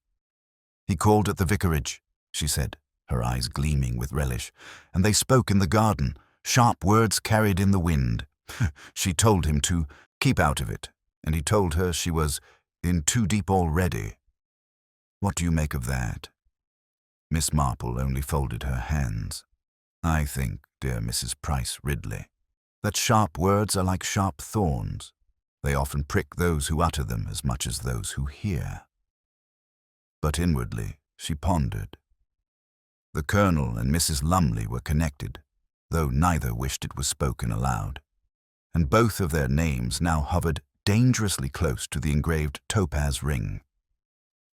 "He called at the vicarage," she said, her eyes gleaming with relish, "and they spoke in the garden, sharp words carried in the wind. She told him to keep out of it, and he told her she was in too deep already. What do you make of that?" Miss Marple only folded her hands. "I think, dear Mrs. Price Ridley, that sharp words are like sharp thorns. They often prick those who utter them as much as those who hear." But inwardly she pondered. The colonel and Mrs. Lumley were connected, though neither wished it was spoken aloud. and both of their names now hovered dangerously close to the engraved topaz ring.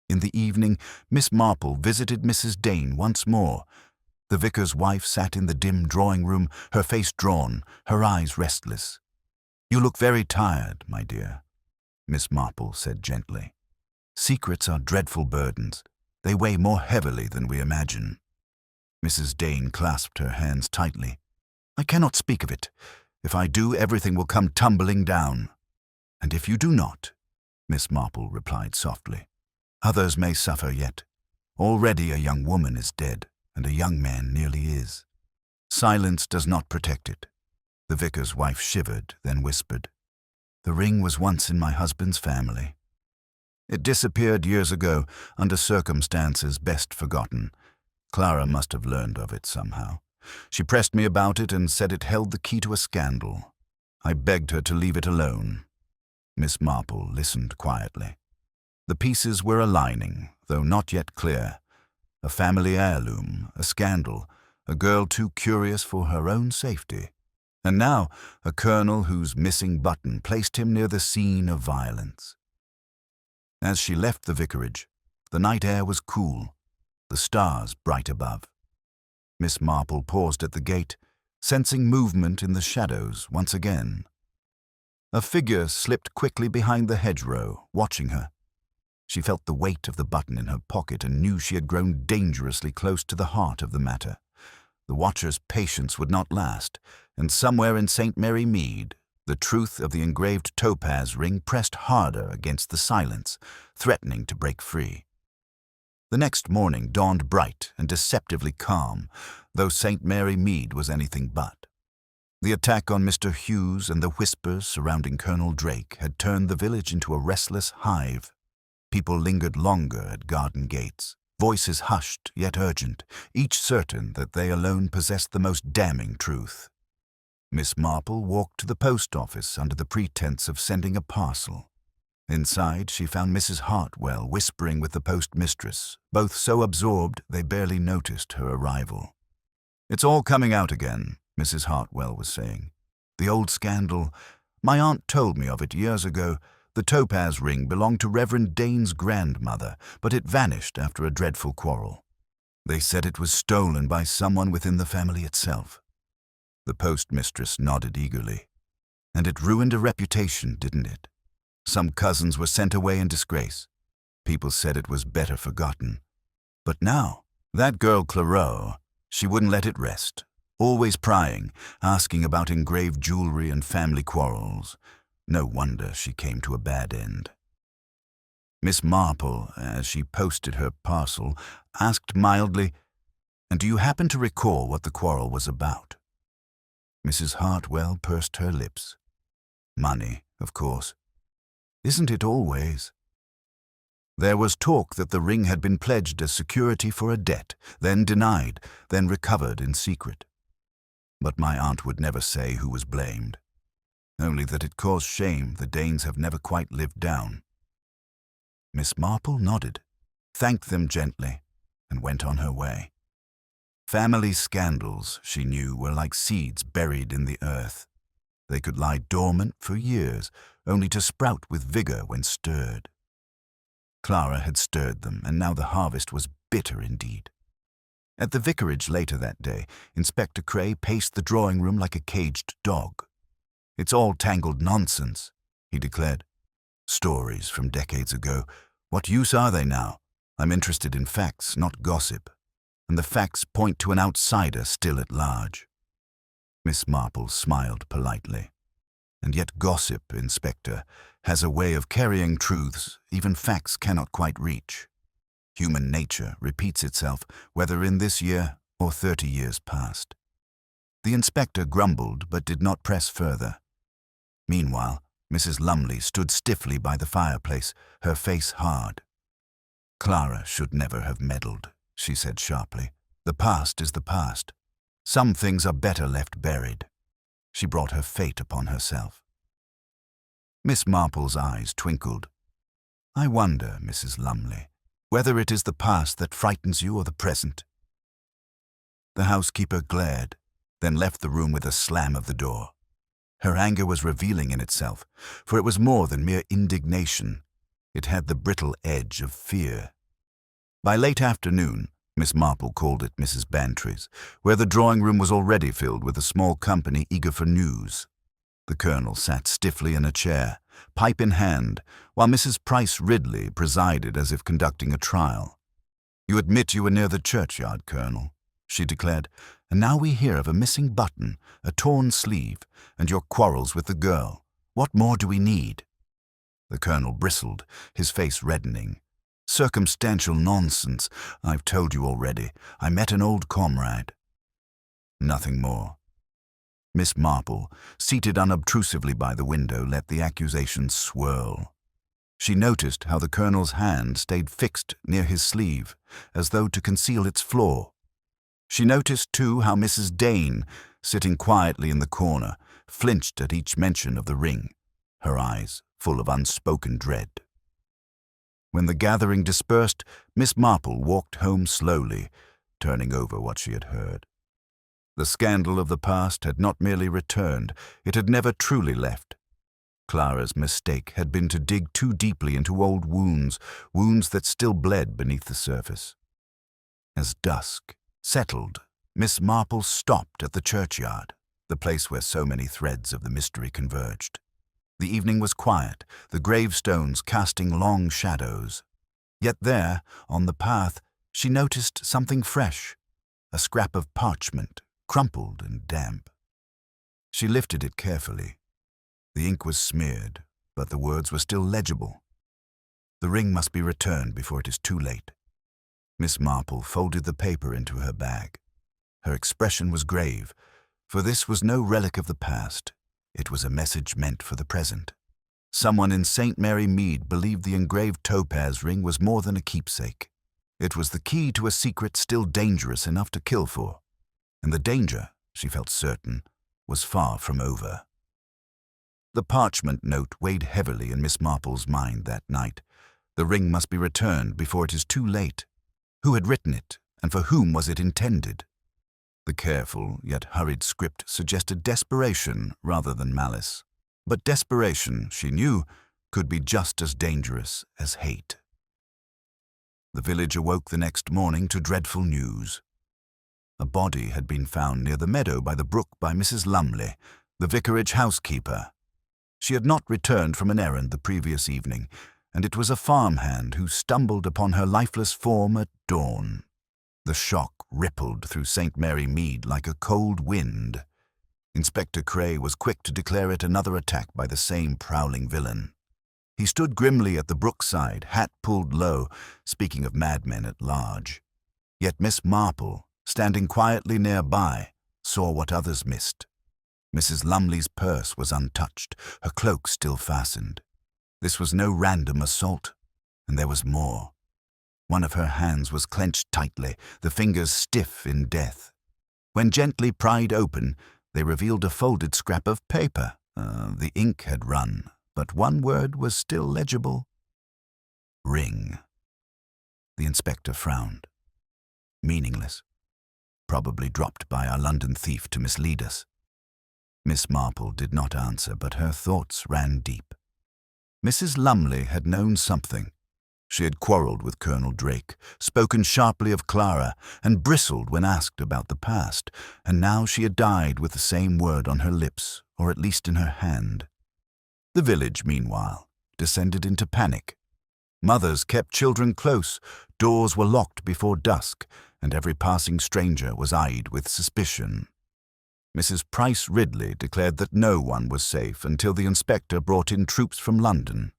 In the evening, Miss Marple visited Mrs. Dane once more. The vicar's wife sat in the dim drawing-room, her face drawn, her eyes restless. "You look very tired, my dear," Miss Marple said gently. "Secrets are dreadful burdens. They weigh more heavily than we imagine." Mrs. Dane clasped her hands tightly. "I cannot speak of it. If I do, everything will come tumbling down." "And if you do not," Miss Marple replied softly, "others may suffer yet. Already a young woman is dead, and a young man nearly is. Silence does not protect it." The vicar's wife shivered, then whispered, "The ring was once in my husband's family. It disappeared years ago, under circumstances best forgotten. Clara must have learned of it somehow. She pressed me about it and said it held the key to a scandal. I begged her to leave it alone." Miss Marple listened quietly. The pieces were aligning, though not yet clear. A family heirloom, a scandal, a girl too curious for her own safety. And now a colonel whose missing button placed him near the scene of violence. As she left the vicarage, the night air was cool, the stars bright above. Miss Marple paused at the gate, sensing movement in the shadows once again. A figure slipped quickly behind the hedgerow, watching her. She felt the weight of the button in her pocket and knew she had grown dangerously close to the heart of the matter. The watcher's patience would not last, and somewhere in St. Mary Mead, the truth of the engraved topaz ring pressed harder against the silence, threatening to break free. The next morning dawned bright and deceptively calm, though St. Mary Mead was anything but. The attack on Mr. Hughes and the whispers surrounding Colonel Drake had turned the village into a restless hive. People lingered longer at garden gates, voices hushed yet urgent, each certain that they alone possessed the most damning truth. Miss Marple walked to the post office under the pretense of sending a parcel. Inside, she found Mrs. Hartwell whispering with the postmistress, both so absorbed they barely noticed her arrival. "It's all coming out again," Mrs. Hartwell was saying. "The old scandal. My aunt told me of it years ago. The topaz ring belonged to Reverend Dane's grandmother, but it vanished after a dreadful quarrel. They said it was stolen by someone within the family itself." The postmistress nodded eagerly. "And it ruined a reputation, didn't it? Some cousins were sent away in disgrace. People said it was better forgotten. But now, that girl Poirot, she wouldn't let it rest. Always prying, asking about engraved jewelry and family quarrels. No wonder she came to a bad end." Miss Marple, as she posted her parcel, asked mildly, "And do you happen to recall what the quarrel was about?" Mrs. Hartwell pursed her lips. "Money, of course. Isn't it always? There was talk that the ring had been pledged as security for a debt, then denied, then recovered in secret. But my aunt would never say who was blamed. Only that it caused shame the Danes have never quite lived down." Miss Marple nodded, thanked them gently, and went on her way. Family scandals, she knew, were like seeds buried in the earth. They could lie dormant for years, only to sprout with vigor when stirred. Clara had stirred them, and now the harvest was bitter indeed. At the vicarage later that day, Inspector Cray paced the drawing-room like a caged dog. "It's all tangled nonsense," he declared. "Stories from decades ago. What use are they now? I'm interested in facts, not gossip. And the facts point to an outsider still at large." Miss Marple smiled politely. "And yet gossip, Inspector, has a way of carrying truths even facts cannot quite reach. Human nature repeats itself, whether in this year or 30 years past." The inspector grumbled but did not press further. Meanwhile, Mrs. Lumley stood stiffly by the fireplace, her face hard. "Clara should never have meddled," she said sharply. "The past is the past. Some things are better left buried." She brought her fate upon herself. Miss Marple's eyes twinkled. "I wonder, Mrs. Lumley, whether it is the past that frightens you or the present." The housekeeper glared, then left the room with a slam of the door. Her anger was revealing in itself, for it was more than mere indignation. It had the brittle edge of fear. By late afternoon, Miss Marple called at Mrs. Bantry's, where the drawing-room was already filled with a small company eager for news. The Colonel sat stiffly in a chair, pipe in hand, while Mrs. Price Ridley presided as if conducting a trial. "You admit you were near the churchyard, Colonel," she declared, "and now we hear of a missing button, a torn sleeve, and your quarrels with the girl. What more do we need?" The Colonel bristled, his face reddening. "Circumstantial nonsense. I've told you already. I met an old comrade." Nothing more. Miss Marple, seated unobtrusively by the window, let the accusations swirl. She noticed how the Colonel's hand stayed fixed near his sleeve, as though to conceal its flaw. She noticed, too, how Mrs. Dane, sitting quietly in the corner, flinched at each mention of the ring, her eyes full of unspoken dread. When the gathering dispersed, Miss Marple walked home slowly, turning over what she had heard. The scandal of the past had not merely returned, it had never truly left. Clara's mistake had been to dig too deeply into old wounds, wounds that still bled beneath the surface. As dusk settled, Miss Marple stopped at the churchyard, the place where so many threads of the mystery converged. The evening was quiet, the gravestones casting long shadows. Yet there, on the path, she noticed something fresh, a scrap of parchment, crumpled and damp. She lifted it carefully. The ink was smeared, but the words were still legible. The ring must be returned before it is too late. Miss Marple folded the paper into her bag. Her expression was grave, for this was no relic of the past. It was a message meant for the present. Someone in St. Mary Mead believed the engraved topaz ring was more than a keepsake. It was the key to a secret still dangerous enough to kill for. And the danger, she felt certain, was far from over. The parchment note weighed heavily in Miss Marple's mind that night. The ring must be returned before it is too late. Who had written it, and for whom was it intended? The careful yet hurried script suggested desperation rather than malice. But desperation, she knew, could be just as dangerous as hate. The village awoke the next morning to dreadful news. A body had been found near the meadow by the brook by Mrs. Lumley, the vicarage housekeeper. She had not returned from an errand the previous evening, and it was a farmhand who stumbled upon her lifeless form at dawn. The shock rippled through St. Mary Mead like a cold wind. Inspector Cray was quick to declare it another attack by the same prowling villain. He stood grimly at the brookside, hat pulled low, speaking of madmen at large. Yet Miss Marple, standing quietly nearby, saw what others missed. Mrs. Lumley's purse was untouched, her cloak still fastened. This was no random assault, and there was more. One of her hands was clenched tightly, the fingers stiff in death. When gently pried open, they revealed a folded scrap of paper. The ink had run, but one word was still legible. Ring. The inspector frowned. Meaningless. Probably dropped by our London thief to mislead us. Miss Marple did not answer, but her thoughts ran deep. Mrs. Lumley had known something. She had quarrelled with Colonel Drake, spoken sharply of Clara, and bristled when asked about the past, and now she had died with the same word on her lips, or at least in her hand. The village, meanwhile, descended into panic. Mothers kept children close, doors were locked before dusk, and every passing stranger was eyed with suspicion. Mrs. Price Ridley declared that no one was safe until the inspector brought in troops from London.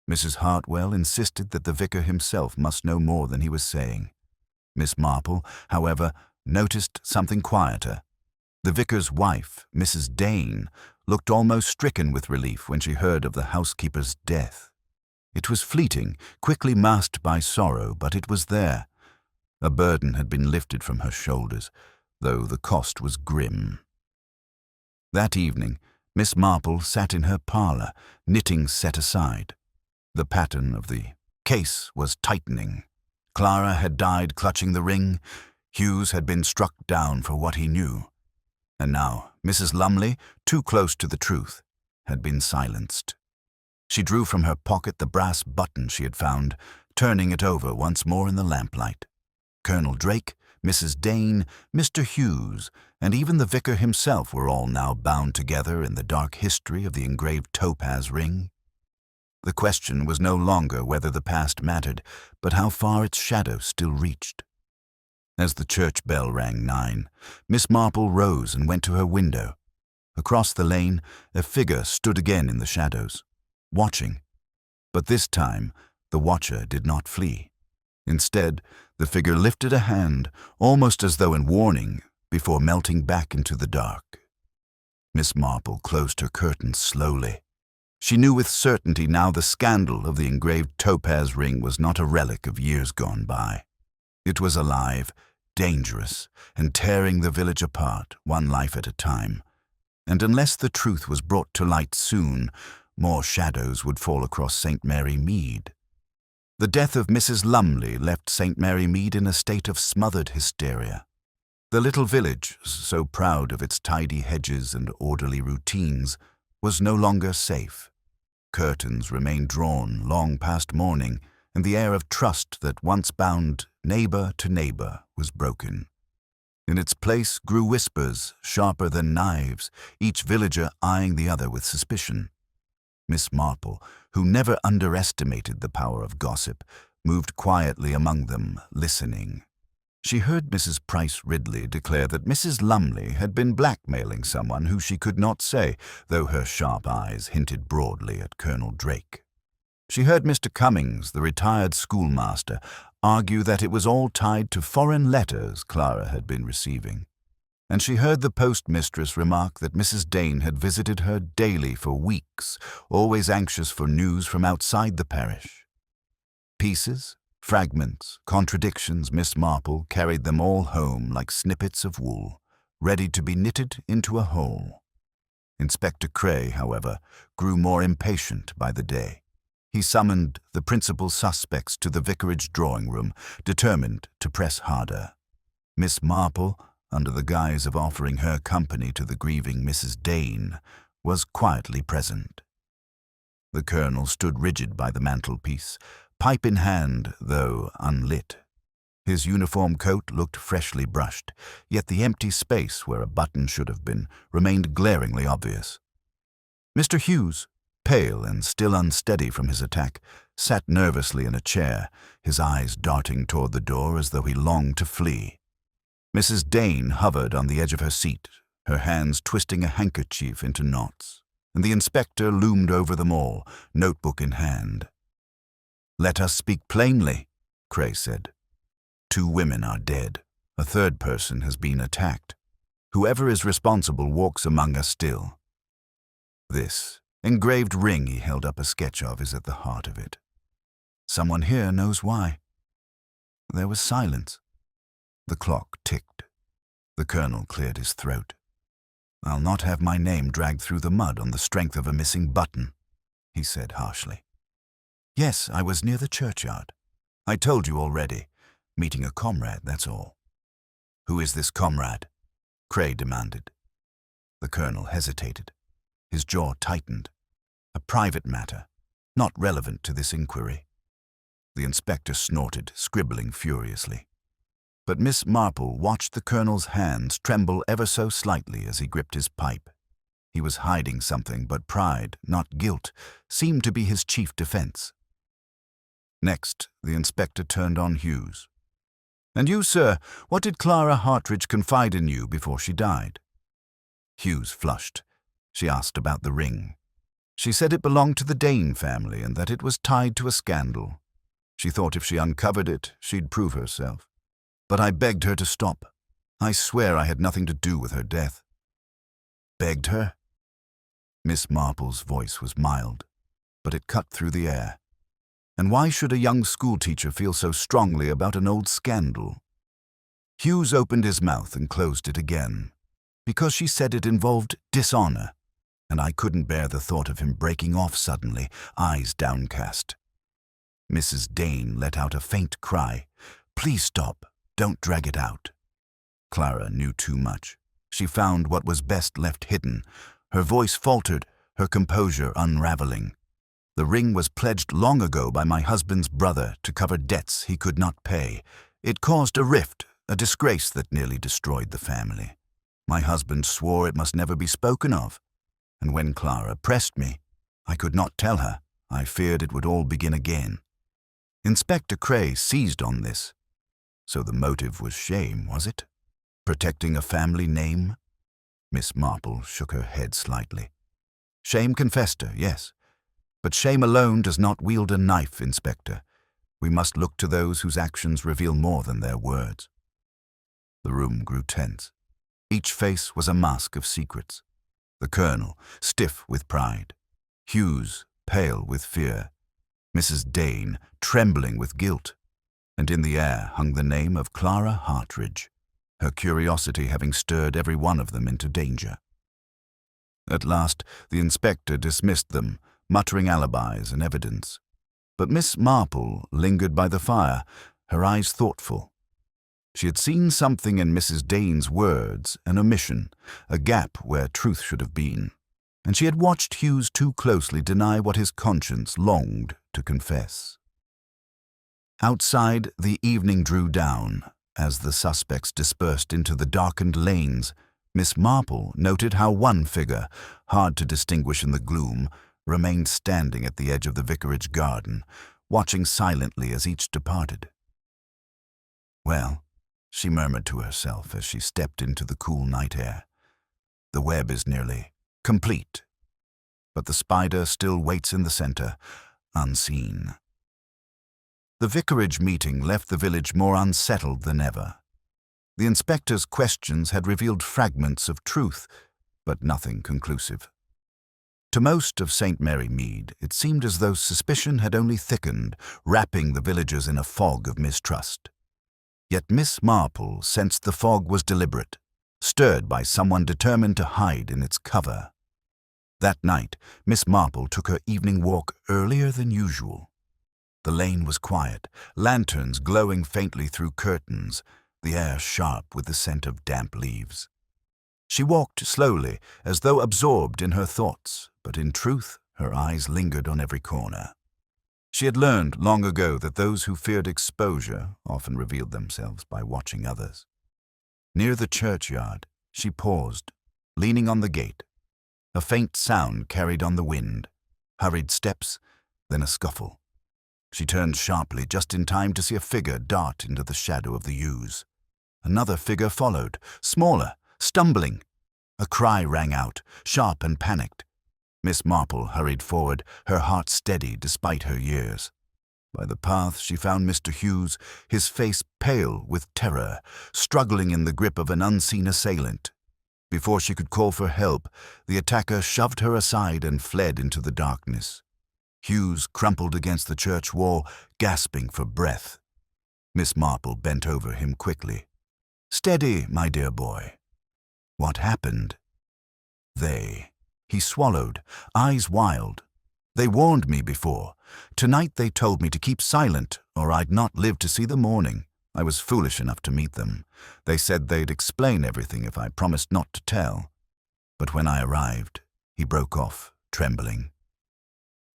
Mrs. Hartwell insisted that the vicar himself must know more than he was saying. Miss Marple, however, noticed something quieter. The vicar's wife, Mrs. Dane, looked almost stricken with relief when she heard of the housekeeper's death. It was fleeting, quickly masked by sorrow, but it was there. A burden had been lifted from her shoulders, though the cost was grim. That evening, Miss Marple sat in her parlour, knitting set aside. The pattern of the case was tightening. Clara had died clutching the ring. Hughes had been struck down for what he knew. And now Mrs. Lumley, too close to the truth, had been silenced. She drew from her pocket the brass button she had found, turning it over once more in the lamplight. Colonel Drake, Mrs. Dane, Mr. Hughes, and even the vicar himself were all now bound together in the dark history of the engraved topaz ring. The question was no longer whether the past mattered, but how far its shadow still reached. As the church bell rang 9, Miss Marple rose and went to her window. Across the lane, a figure stood again in the shadows, watching. But this time, the watcher did not flee. Instead, the figure lifted a hand, almost as though in warning, before melting back into the dark. Miss Marple closed her curtains slowly. She knew with certainty now the scandal of the engraved topaz ring was not a relic of years gone by. It was alive, dangerous, and tearing the village apart, one life at a time. And unless the truth was brought to light soon, more shadows would fall across St. Mary Mead. The death of Mrs. Lumley left St. Mary Mead in a state of smothered hysteria. The little village, so proud of its tidy hedges and orderly routines, was no longer safe. Curtains remained drawn long past morning, and the air of trust that once bound neighbor to neighbor was broken. In its place grew whispers, sharper than knives, each villager eyeing the other with suspicion. Miss Marple, who never underestimated the power of gossip, moved quietly among them, listening. She heard Mrs. Price Ridley declare that Mrs. Lumley had been blackmailing someone who she could not say, though her sharp eyes hinted broadly at Colonel Drake. She heard Mr. Cummings, the retired schoolmaster, argue that it was all tied to foreign letters Clara had been receiving. And she heard the postmistress remark that Mrs. Dane had visited her daily for weeks, always anxious for news from outside the parish. Pieces, fragments, contradictions, Miss Marple carried them all home like snippets of wool, ready to be knitted into a whole. Inspector Cray, however, grew more impatient by the day. He summoned the principal suspects to the vicarage drawing-room, determined to press harder. Miss Marple, under the guise of offering her company to the grieving Mrs. Dane, was quietly present. The colonel stood rigid by the mantelpiece, pipe in hand, though unlit. His uniform coat looked freshly brushed, yet the empty space where a button should have been remained glaringly obvious. Mr. Hughes, pale and still unsteady from his attack, sat nervously in a chair, his eyes darting toward the door as though he longed to flee. Mrs. Dane hovered on the edge of her seat, her hands twisting a handkerchief into knots, and the inspector loomed over them all, notebook in hand. "Let us speak plainly," Cray said. "2 women are dead. A 3rd person has been attacked. Whoever is responsible walks among us still. This engraved ring he held up a sketch of is at the heart of it. Someone here knows why." There was silence. The clock ticked. The colonel cleared his throat. "I'll not have my name dragged through the mud on the strength of a missing button," he said harshly. "Yes, I was near the churchyard. I told you already. Meeting a comrade, that's all." "Who is this comrade?" Cray demanded. The colonel hesitated. His jaw tightened. "A private matter, not relevant to this inquiry." The inspector snorted, scribbling furiously. But Miss Marple watched the colonel's hands tremble ever so slightly as he gripped his pipe. He was hiding something, but pride, not guilt, seemed to be his chief defense. Next, the inspector turned on Hughes. "And you, sir, what did Clara Hartridge confide in you before she died?" Hughes flushed. She asked about the ring. She said it belonged to the Dane family and that it was tied to a scandal. She thought if she uncovered it, she'd prove herself. But I begged her to stop. I swear I had nothing to do with her death." "Begged her?" Miss Marple's voice was mild, but it cut through the air. And why should a young schoolteacher feel so strongly about an old scandal? Hughes opened his mouth and closed it again. "Because she said it involved dishonor, and I couldn't bear the thought of him breaking off suddenly, eyes downcast." Mrs. Dane let out a faint cry. "Please stop. Don't drag it out." Clara knew too much. she found what was best left hidden. Her voice faltered, her composure unraveling. The ring was pledged long ago by my husband's brother to cover debts he could not pay. It caused a rift, a disgrace that nearly destroyed the family. My husband swore it must never be spoken of, and when Clara pressed me, I could not tell her. I feared it would all begin again. Inspector Cray seized on this. So the motive was shame, was it? Protecting a family name? Miss Marple shook her head slightly. Shame confessed her, yes. But shame alone does not wield a knife, Inspector. We must look to those whose actions reveal more than their words. The room grew tense. Each face was a mask of secrets. The Colonel, stiff with pride. Hughes, pale with fear. Mrs. Dane, trembling with guilt. And in the air hung the name of Clara Hartridge, her curiosity having stirred every one of them into danger. At last, the inspector dismissed them, muttering alibis and evidence. But Miss Marple lingered by the fire, her eyes thoughtful. She had seen something in Mrs. Dane's words, an omission, a gap where truth should have been, and she had watched Hughes too closely deny what his conscience longed to confess. Outside, the evening drew down. As the suspects dispersed into the darkened lanes, Miss Marple noted how one figure, hard to distinguish in the gloom, remained standing at the edge of the vicarage garden, watching silently as each departed. Well, she murmured to herself as she stepped into the cool night air, the web is nearly complete, but the spider still waits in the center, unseen. The vicarage meeting left the village more unsettled than ever. The inspector's questions had revealed fragments of truth, but nothing conclusive. To most of St. Mary Mead, it seemed as though suspicion had only thickened, wrapping the villagers in a fog of mistrust. Yet Miss Marple sensed the fog was deliberate, stirred by someone determined to hide in its cover. That night, Miss Marple took her evening walk earlier than usual. The lane was quiet, lanterns glowing faintly through curtains, the air sharp with the scent of damp leaves. She walked slowly, as though absorbed in her thoughts, but in truth her eyes lingered on every corner. She had learned long ago that those who feared exposure often revealed themselves by watching others. Near the churchyard, she paused, leaning on the gate. A faint sound carried on the wind, hurried steps, then a scuffle. She turned sharply just in time to see a figure dart into the shadow of the yews. Another figure followed, smaller, stumbling. A cry rang out, sharp and panicked. Miss Marple hurried forward, her heart steady despite her years. By the path she found Mr. Hughes, his face pale with terror, struggling in the grip of an unseen assailant. Before she could call for help, the attacker shoved her aside and fled into the darkness. Hughes crumpled against the church wall, gasping for breath. Miss Marple bent over him quickly. "Steady, my dear boy." "What happened?" "They." He swallowed, eyes wild. "They warned me before. Tonight they told me to keep silent, or I'd not live to see the morning. I was foolish enough to meet them. They said they'd explain everything if I promised not to tell. But when I arrived," he broke off, trembling.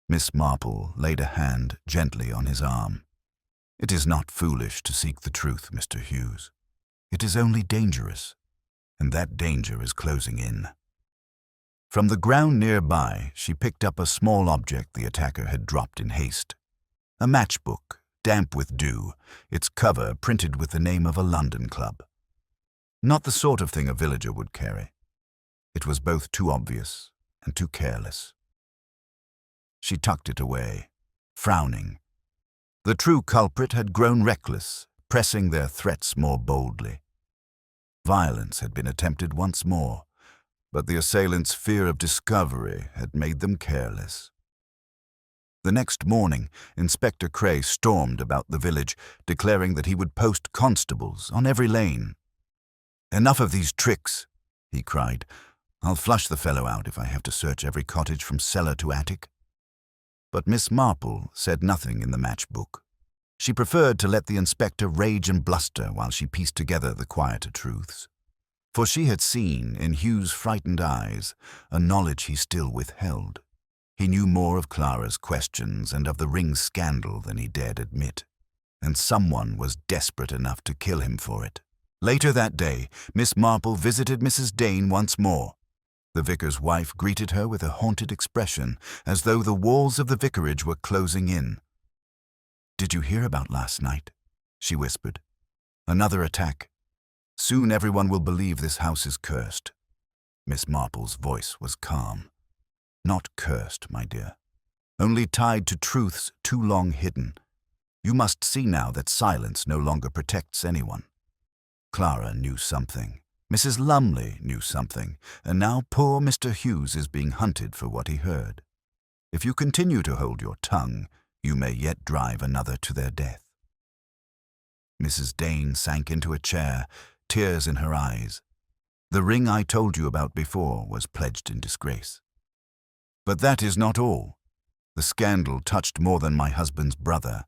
Miss Marple laid a hand gently on his arm. "It is not foolish to seek the truth, Mr. Hughes. It is only dangerous, and that danger is closing in." From the ground nearby, she picked up a small object the attacker had dropped in haste. A matchbook, damp with dew, its cover printed with the name of a London club. Not the sort of thing a villager would carry. It was both too obvious and too careless. She tucked it away, frowning. The true culprit had grown reckless, pressing their threats more boldly. Violence had been attempted once more, but the assailants' fear of discovery had made them careless. The next morning, Inspector Cray stormed about the village, declaring that he would post constables on every lane. "Enough of these tricks," he cried. "I'll flush the fellow out if I have to search every cottage from cellar to attic." But Miss Marple said nothing in the matchbook. She preferred to let the inspector rage and bluster while she pieced together the quieter truths. For she had seen, in Hugh's frightened eyes, a knowledge he still withheld. He knew more of Clara's questions and of the ring scandal than he dared admit, and someone was desperate enough to kill him for it. Later that day, Miss Marple visited Mrs. Dane once more. The vicar's wife greeted her with a haunted expression, as though the walls of the vicarage were closing in. "Did you hear about last night?" she whispered. "Another attack. Soon everyone will believe this house is cursed." Miss Marple's voice was calm. "Not cursed, my dear. Only tied to truths too long hidden. You must see now that silence no longer protects anyone. Clara knew something. Mrs. Lumley knew something, and now poor Mr. Hughes is being hunted for what he heard. If you continue to hold your tongue, you may yet drive another to their death." Mrs. Dane sank into a chair, tears in her eyes. "The ring I told you about before was pledged in disgrace. But that is not all. The scandal touched more than my husband's brother.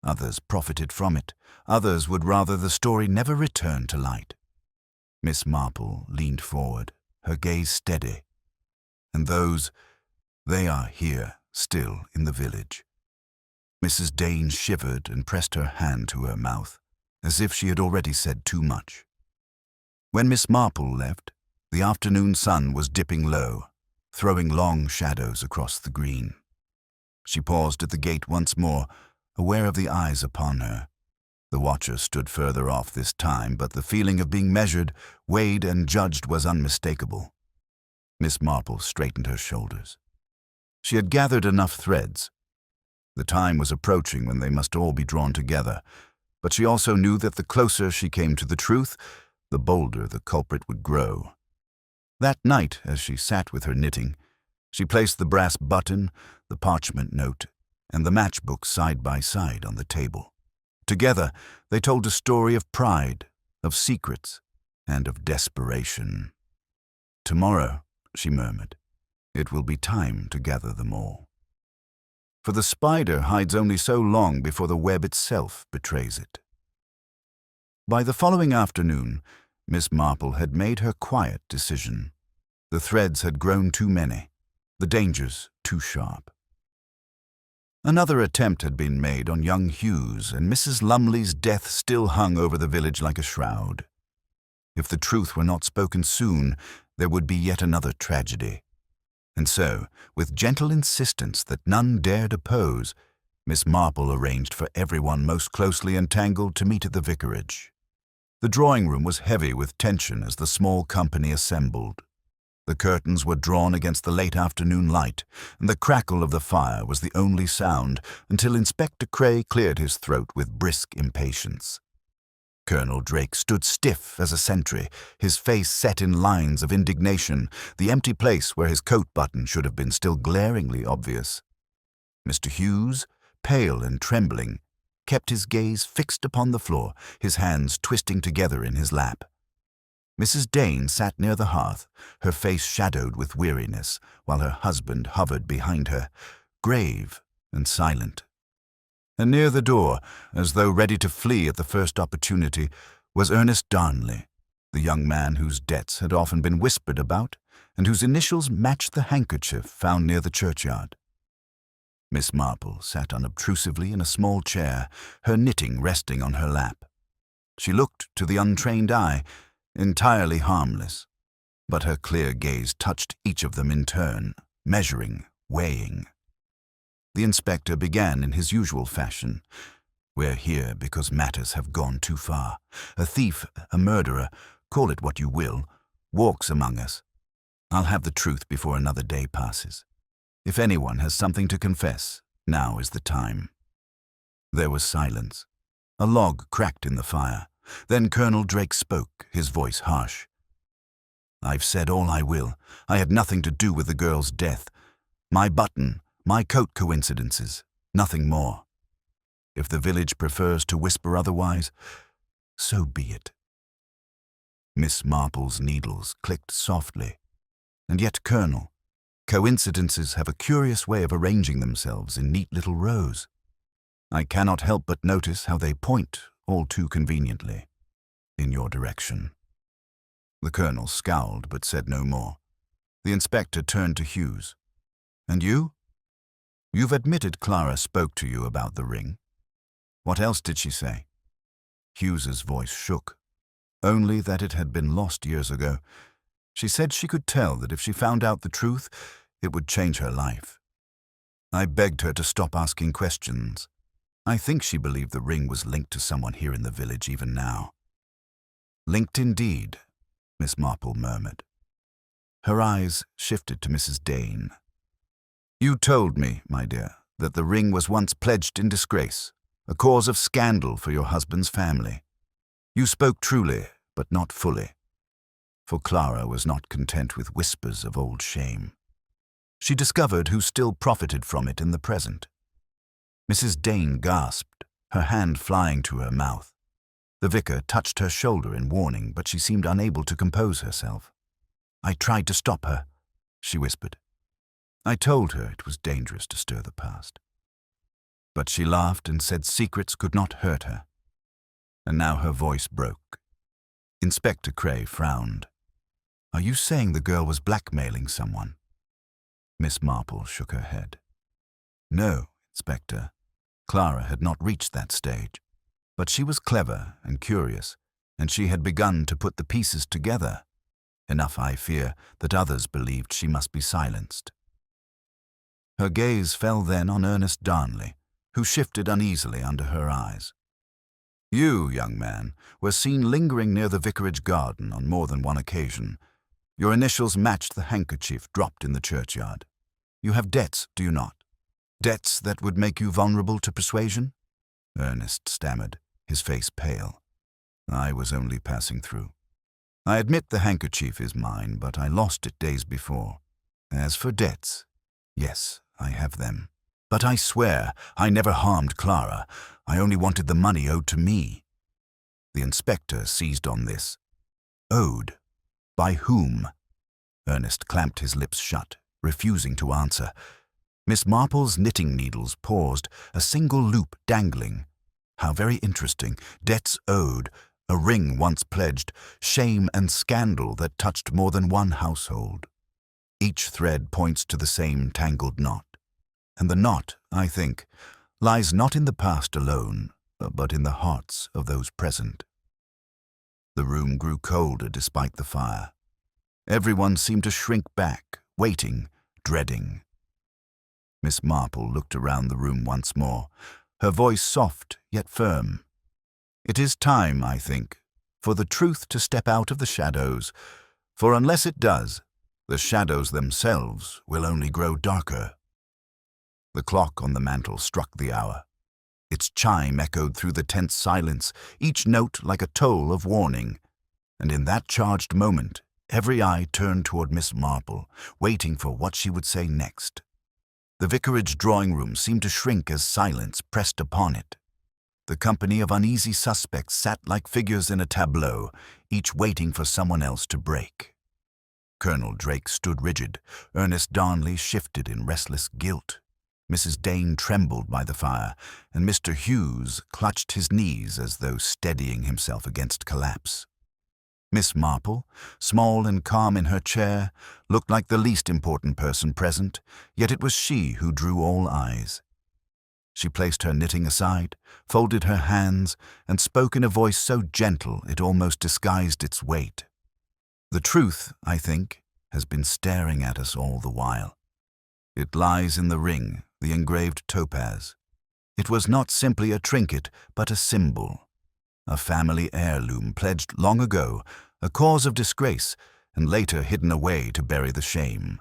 Others profited from it. Others would rather the story never return to light." Miss Marple leaned forward, her gaze steady. "And those, they are here, still in the village." Mrs. Dane shivered and pressed her hand to her mouth, as if she had already said too much. When Miss Marple left, the afternoon sun was dipping low, throwing long shadows across the green. She paused at the gate once more, aware of the eyes upon her. The watcher stood further off this time, but the feeling of being measured, weighed, and judged was unmistakable. Miss Marple straightened her shoulders. She had gathered enough threads. The time was approaching when they must all be drawn together, but she also knew that the closer she came to the truth, the bolder the culprit would grow. That night, as she sat with her knitting, she placed the brass button, the parchment note, and the matchbook side by side on the table. Together, they told a story of pride, of secrets, and of desperation. "Tomorrow," she murmured, "it will be time to gather them all." For the spider hides only so long before the web itself betrays it. By the following afternoon, Miss Marple had made her quiet decision. The threads had grown too many, the dangers too sharp. Another attempt had been made on young Hughes, and Mrs. Lumley's death still hung over the village like a shroud. If the truth were not spoken soon, there would be yet another tragedy. And so, with gentle insistence that none dared oppose, Miss Marple arranged for everyone most closely entangled to meet at the vicarage. The drawing-room was heavy with tension as the small company assembled. The curtains were drawn against the late afternoon light, and the crackle of the fire was the only sound until Inspector Cray cleared his throat with brisk impatience. Colonel Drake stood stiff as a sentry, his face set in lines of indignation, the empty place where his coat button should have been still glaringly obvious. Mr. Hughes, pale and trembling, kept his gaze fixed upon the floor, his hands twisting together in his lap. Mrs. Dane sat near the hearth, her face shadowed with weariness, while her husband hovered behind her, grave and silent. And near the door, as though ready to flee at the first opportunity, was Ernest Darnley, the young man whose debts had often been whispered about, and whose initials matched the handkerchief found near the churchyard. Miss Marple sat unobtrusively in a small chair, her knitting resting on her lap. She looked, to the untrained eye, entirely harmless, but her clear gaze touched each of them in turn, measuring, weighing. The inspector began in his usual fashion. "We're here because matters have gone too far. A thief, a murderer, call it what you will, walks among us. I'll have the truth before another day passes. If anyone has something to confess, now is the time." There was silence. A log cracked in the fire. Then Colonel Drake spoke, his voice harsh. "I've said all I will. I had nothing to do with the girl's death. My button, my coat coincidences, nothing more. If the village prefers to whisper otherwise, so be it." Miss Marple's needles clicked softly. "And yet, Colonel, coincidences have a curious way of arranging themselves in neat little rows. I cannot help but notice how they point, all too conveniently, in your direction." The colonel scowled but said no more. The inspector turned to Hughes. "And you? You've admitted Clara spoke to you about the ring. What else did she say?" Hughes's voice shook. "Only that it had been lost years ago. She said she could tell that if she found out the truth, it would change her life. I begged her to stop asking questions. I think she believed the ring was linked to someone here in the village even now." "Linked indeed," Miss Marple murmured. Her eyes shifted to Mrs. Dane. "You told me, my dear, that the ring was once pledged in disgrace, a cause of scandal for your husband's family. You spoke truly, but not fully. For Clara was not content with whispers of old shame. She discovered who still profited from it in the present." Mrs. Dane gasped, her hand flying to her mouth. The vicar touched her shoulder in warning, but she seemed unable to compose herself. "I tried to stop her," she whispered. "I told her it was dangerous to stir the past. But she laughed and said secrets could not hurt her." And now her voice broke. Inspector Cray frowned. "Are you saying the girl was blackmailing someone?" Miss Marple shook her head. "No, Inspector. Clara had not reached that stage. But she was clever and curious, and she had begun to put the pieces together. Enough, I fear, that others believed she must be silenced." Her gaze fell then on Ernest Darnley, who shifted uneasily under her eyes. "You, young man, were seen lingering near the vicarage garden on more than one occasion. Your initials matched the handkerchief dropped in the churchyard. You have debts, do you not? Debts that would make you vulnerable to persuasion?" Ernest stammered, his face pale. "I was only passing through. I admit the handkerchief is mine, but I lost it days before. As for debts, yes, I have them. But I swear I never harmed Clara. I only wanted the money owed to me." The inspector seized on this. "Owed? By whom?" Ernest clamped his lips shut, refusing to answer. Miss Marple's knitting needles paused, a single loop dangling. How very interesting. Debts owed, a ring once pledged, shame and scandal that touched more than one household. Each thread points to the same tangled knot. And the knot, I think, lies not in the past alone, but in the hearts of those present. The room grew colder despite the fire. Everyone seemed to shrink back, waiting, dreading. Miss Marple looked around the room once more, her voice soft yet firm. "It is time, I think, for the truth to step out of the shadows, for unless it does, the shadows themselves will only grow darker." The clock on the mantel struck the hour. Its chime echoed through the tense silence, each note like a toll of warning. And in that charged moment, every eye turned toward Miss Marple, waiting for what she would say next. The vicarage drawing-room seemed to shrink as silence pressed upon it. The company of uneasy suspects sat like figures in a tableau, each waiting for someone else to break. Colonel Drake stood rigid. Ernest Darnley shifted in restless guilt. Mrs. Dane trembled by the fire, and Mr. Hughes clutched his knees as though steadying himself against collapse. Miss Marple, small and calm in her chair, looked like the least important person present, yet it was she who drew all eyes. She placed her knitting aside, folded her hands, and spoke in a voice so gentle it almost disguised its weight. "The truth, I think, has been staring at us all the while. It lies in the ring, the engraved topaz. It was not simply a trinket, but a symbol. A family heirloom pledged long ago, a cause of disgrace, and later hidden away to bury the shame.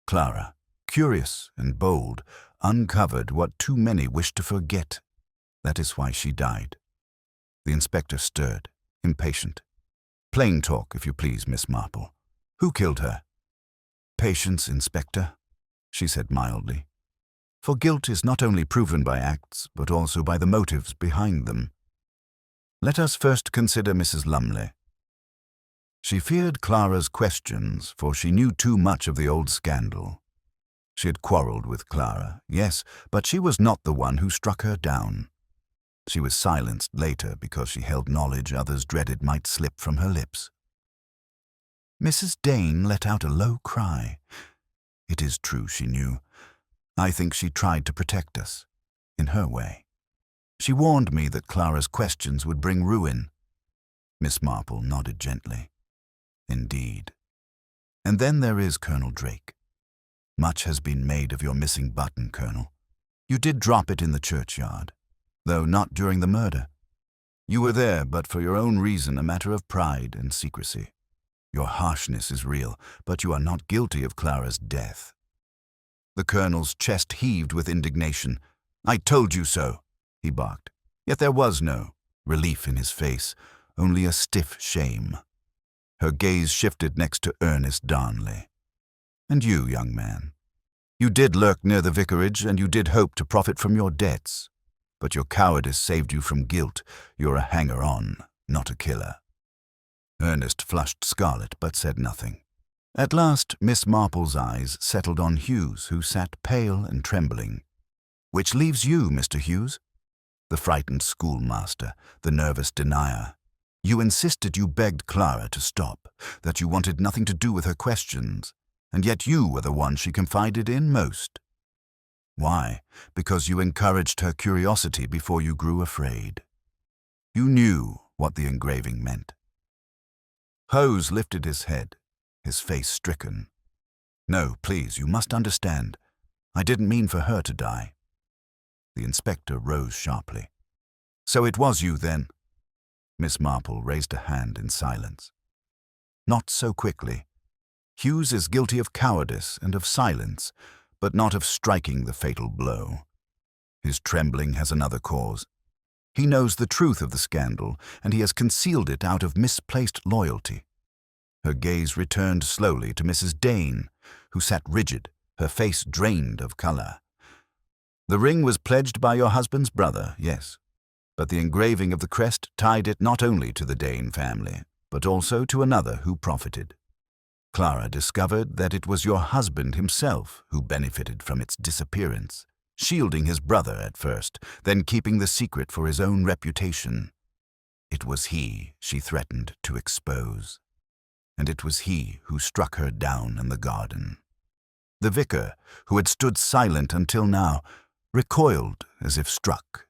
Clara, curious and bold, uncovered what too many wished to forget. That is why she died." The inspector stirred, impatient. "Plain talk, if you please, Miss Marple. Who killed her?" "Patience, Inspector," she said mildly. "For guilt is not only proven by acts, but also by the motives behind them. Let us first consider Mrs. Lumley. She feared Clara's questions, for she knew too much of the old scandal. She had quarreled with Clara, yes, but she was not the one who struck her down. She was silenced later because she held knowledge others dreaded might slip from her lips. Mrs. Dane let out a low cry. It is true, she knew. I think she tried to protect us, in her way. She warned me that Clara's questions would bring ruin. Miss Marple nodded gently. Indeed. And then there is Colonel Drake. Much has been made of your missing button, Colonel. You did drop it in the churchyard, though not during the murder. You were there, but for your own reason, a matter of pride and secrecy. Your harshness is real, but you are not guilty of Clara's death. The Colonel's chest heaved with indignation. I told you so, he barked. Yet there was no relief in his face, only a stiff shame. Her gaze shifted next to Ernest Darnley. And you, young man. You did lurk near the vicarage, and you did hope to profit from your debts. But your cowardice saved you from guilt. You're a hanger-on, not a killer. Ernest flushed scarlet, but said nothing. At last, Miss Marple's eyes settled on Hughes, who sat pale and trembling. Which leaves you, Mr. Hughes? The frightened schoolmaster, the nervous denier. You insisted you begged Clara to stop, that you wanted nothing to do with her questions, and yet you were the one she confided in most. Why? Because you encouraged her curiosity before you grew afraid. You knew what the engraving meant. Hose lifted his head, his face stricken. No, please, you must understand. I didn't mean for her to die. The inspector rose sharply. So it was you, then? Miss Marple raised a hand in silence. Not so quickly. Hughes is guilty of cowardice and of silence, but not of striking the fatal blow. His trembling has another cause. He knows the truth of the scandal, and he has concealed it out of misplaced loyalty. Her gaze returned slowly to Mrs. Dane, who sat rigid, her face drained of color. The ring was pledged by your husband's brother, yes, but the engraving of the crest tied it not only to the Dane family, but also to another who profited. Clara discovered that it was your husband himself who benefited from its disappearance, shielding his brother at first, then keeping the secret for his own reputation. It was he she threatened to expose, and it was he who struck her down in the garden. The vicar, who had stood silent until now, recoiled as if struck.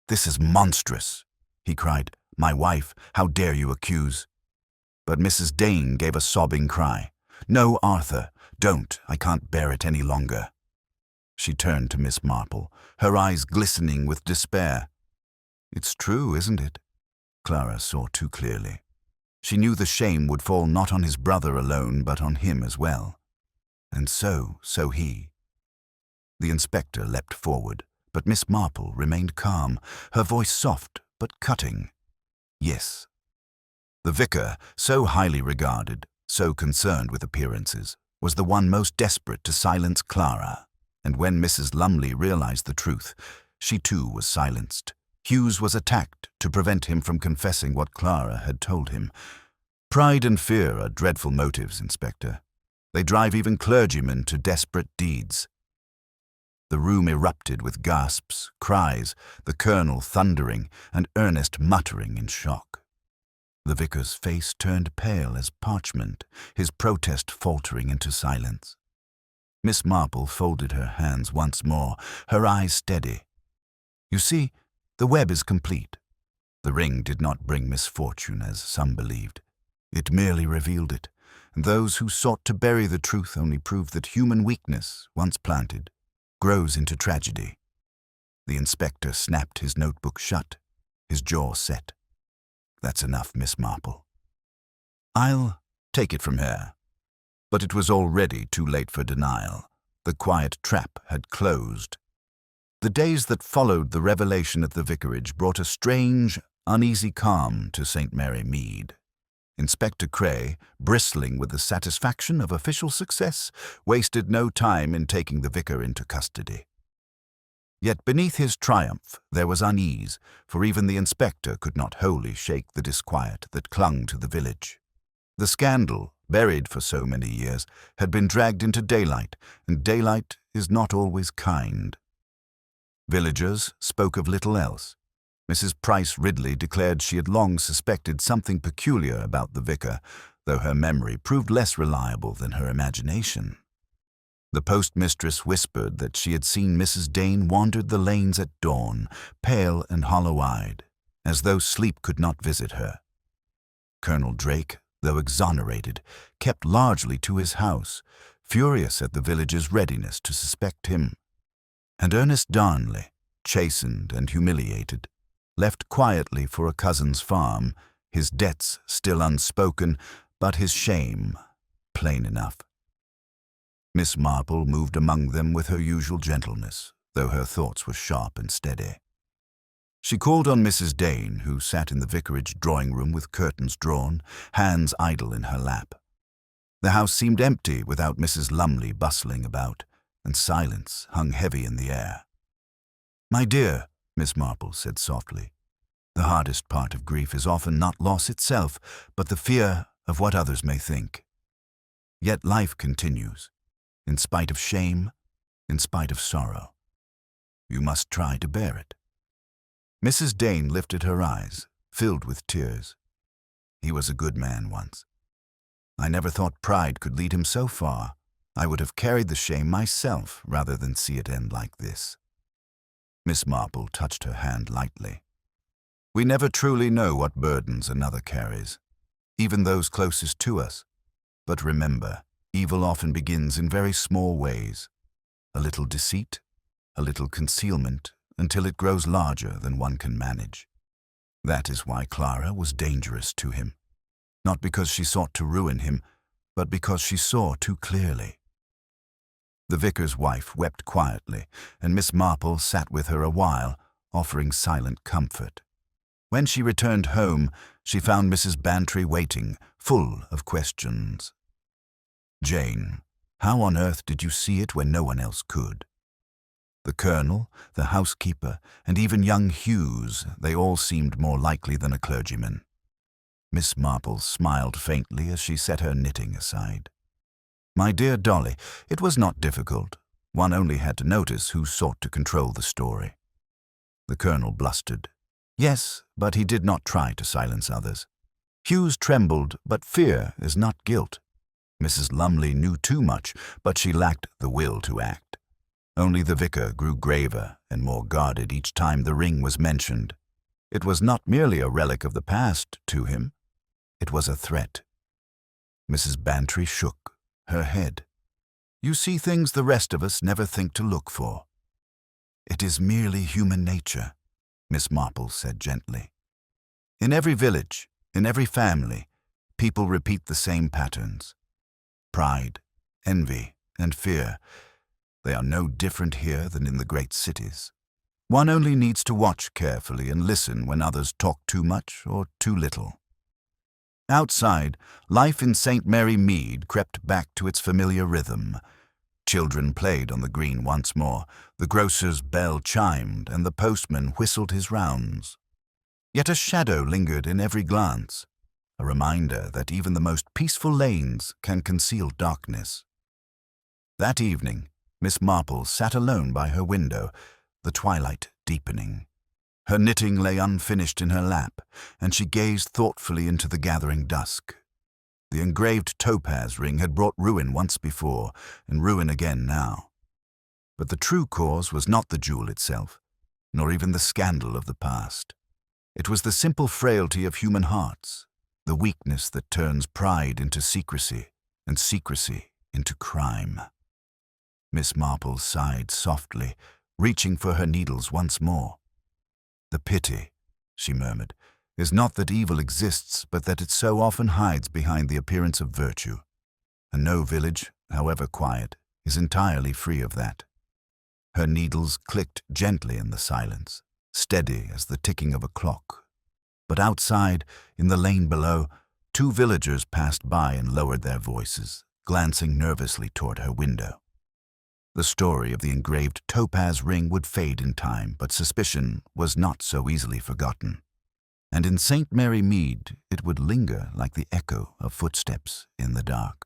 "This is monstrous," he cried. "My wife, how dare you accuse?" But Mrs. Dane gave a sobbing cry. "No, Arthur, don't. I can't bear it any longer." She turned to Miss Marple, her eyes glistening with despair. "It's true, isn't it?" Clara saw too clearly. She knew the shame would fall not on his brother alone, but on him as well. And so he. The inspector leapt forward, but Miss Marple remained calm, her voice soft but cutting. "Yes." The vicar, so highly regarded, so concerned with appearances, was the one most desperate to silence Clara, and when Mrs. Lumley realized the truth, she too was silenced. Hughes was attacked to prevent him from confessing what Clara had told him. Pride and fear are dreadful motives, Inspector. They drive even clergymen to desperate deeds. The room erupted with gasps, cries, the Colonel thundering, and Ernest muttering in shock. The vicar's face turned pale as parchment, his protest faltering into silence. Miss Marple folded her hands once more, her eyes steady. "You see, the web is complete. The ring did not bring misfortune, as some believed. It merely revealed it, and those who sought to bury the truth only proved that human weakness, once planted, grows into tragedy." The inspector snapped his notebook shut, his jaw set. "That's enough, Miss Marple. I'll take it from here." But it was already too late for denial. The quiet trap had closed. The days that followed the revelation at the vicarage brought a strange, uneasy calm to St. Mary Mead. Inspector Cray, bristling with the satisfaction of official success, wasted no time in taking the vicar into custody. Yet beneath his triumph there was unease, for even the inspector could not wholly shake the disquiet that clung to the village. The scandal, buried for so many years, had been dragged into daylight, and daylight is not always kind. Villagers spoke of little else. Mrs. Price Ridley declared she had long suspected something peculiar about the vicar, though her memory proved less reliable than her imagination. The postmistress whispered that she had seen Mrs. Dane wander the lanes at dawn, pale and hollow-eyed, as though sleep could not visit her. Colonel Drake, though exonerated, kept largely to his house, furious at the villagers' readiness to suspect him. And Ernest Darnley, chastened and humiliated, left quietly for a cousin's farm, his debts still unspoken, but his shame plain enough. Miss Marple moved among them with her usual gentleness, though her thoughts were sharp and steady. She called on Mrs. Dane, who sat in the vicarage drawing-room with curtains drawn, hands idle in her lap. The house seemed empty without Mrs. Lumley bustling about, and silence hung heavy in the air. "My dear," Miss Marple said softly, "the hardest part of grief is often not loss itself, but the fear of what others may think. Yet life continues, in spite of shame, in spite of sorrow. You must try to bear it." Mrs. Dane lifted her eyes, filled with tears. "He was a good man once. I never thought pride could lead him so far. I would have carried the shame myself rather than see it end like this." Miss Marple touched her hand lightly. "We never truly know what burdens another carries, even those closest to us. But remember, evil often begins in very small ways. A little deceit, a little concealment, until it grows larger than one can manage. That is why Clara was dangerous to him, not because she sought to ruin him, but because she saw too clearly." The vicar's wife wept quietly, and Miss Marple sat with her a while, offering silent comfort. When she returned home, she found Mrs. Bantry waiting, full of questions. "Jane, how on earth did you see it when no one else could?" The colonel, the housekeeper, and even young Hughes, they all seemed more likely than a clergyman. Miss Marple smiled faintly as she set her knitting aside. "My dear Dolly, it was not difficult. One only had to notice who sought to control the story." The colonel blustered. "Yes, but he did not try to silence others. Hughes trembled, but fear is not guilt. Mrs. Lumley knew too much, but she lacked the will to act. Only the vicar grew graver and more guarded each time the ring was mentioned. It was not merely a relic of the past to him. It was a threat." Mrs. Bantry shook her head. "You see things the rest of us never think to look for." "It is merely human nature," Miss Marple said gently. "In every village, in every family, people repeat the same patterns. Pride, envy, and fear. They are no different here than in the great cities. One only needs to watch carefully and listen when others talk too much or too little." Outside, life in St. Mary Mead crept back to its familiar rhythm. Children played on the green once more, the grocer's bell chimed, and the postman whistled his rounds. Yet a shadow lingered in every glance, a reminder that even the most peaceful lanes can conceal darkness. That evening, Miss Marple sat alone by her window, the twilight deepening. Her knitting lay unfinished in her lap, and she gazed thoughtfully into the gathering dusk. The engraved topaz ring had brought ruin once before, and ruin again now. But the true cause was not the jewel itself, nor even the scandal of the past. It was the simple frailty of human hearts, the weakness that turns pride into secrecy, and secrecy into crime. Miss Marple sighed softly, reaching for her needles once more. "The pity," she murmured, "is not that evil exists, but that it so often hides behind the appearance of virtue. And no village, however quiet, is entirely free of that." Her needles clicked gently in the silence, steady as the ticking of a clock. But outside, in the lane below, two villagers passed by and lowered their voices, glancing nervously toward her window. The story of the engraved topaz ring would fade in time, but suspicion was not so easily forgotten. And in St. Mary Mead it would linger like the echo of footsteps in the dark.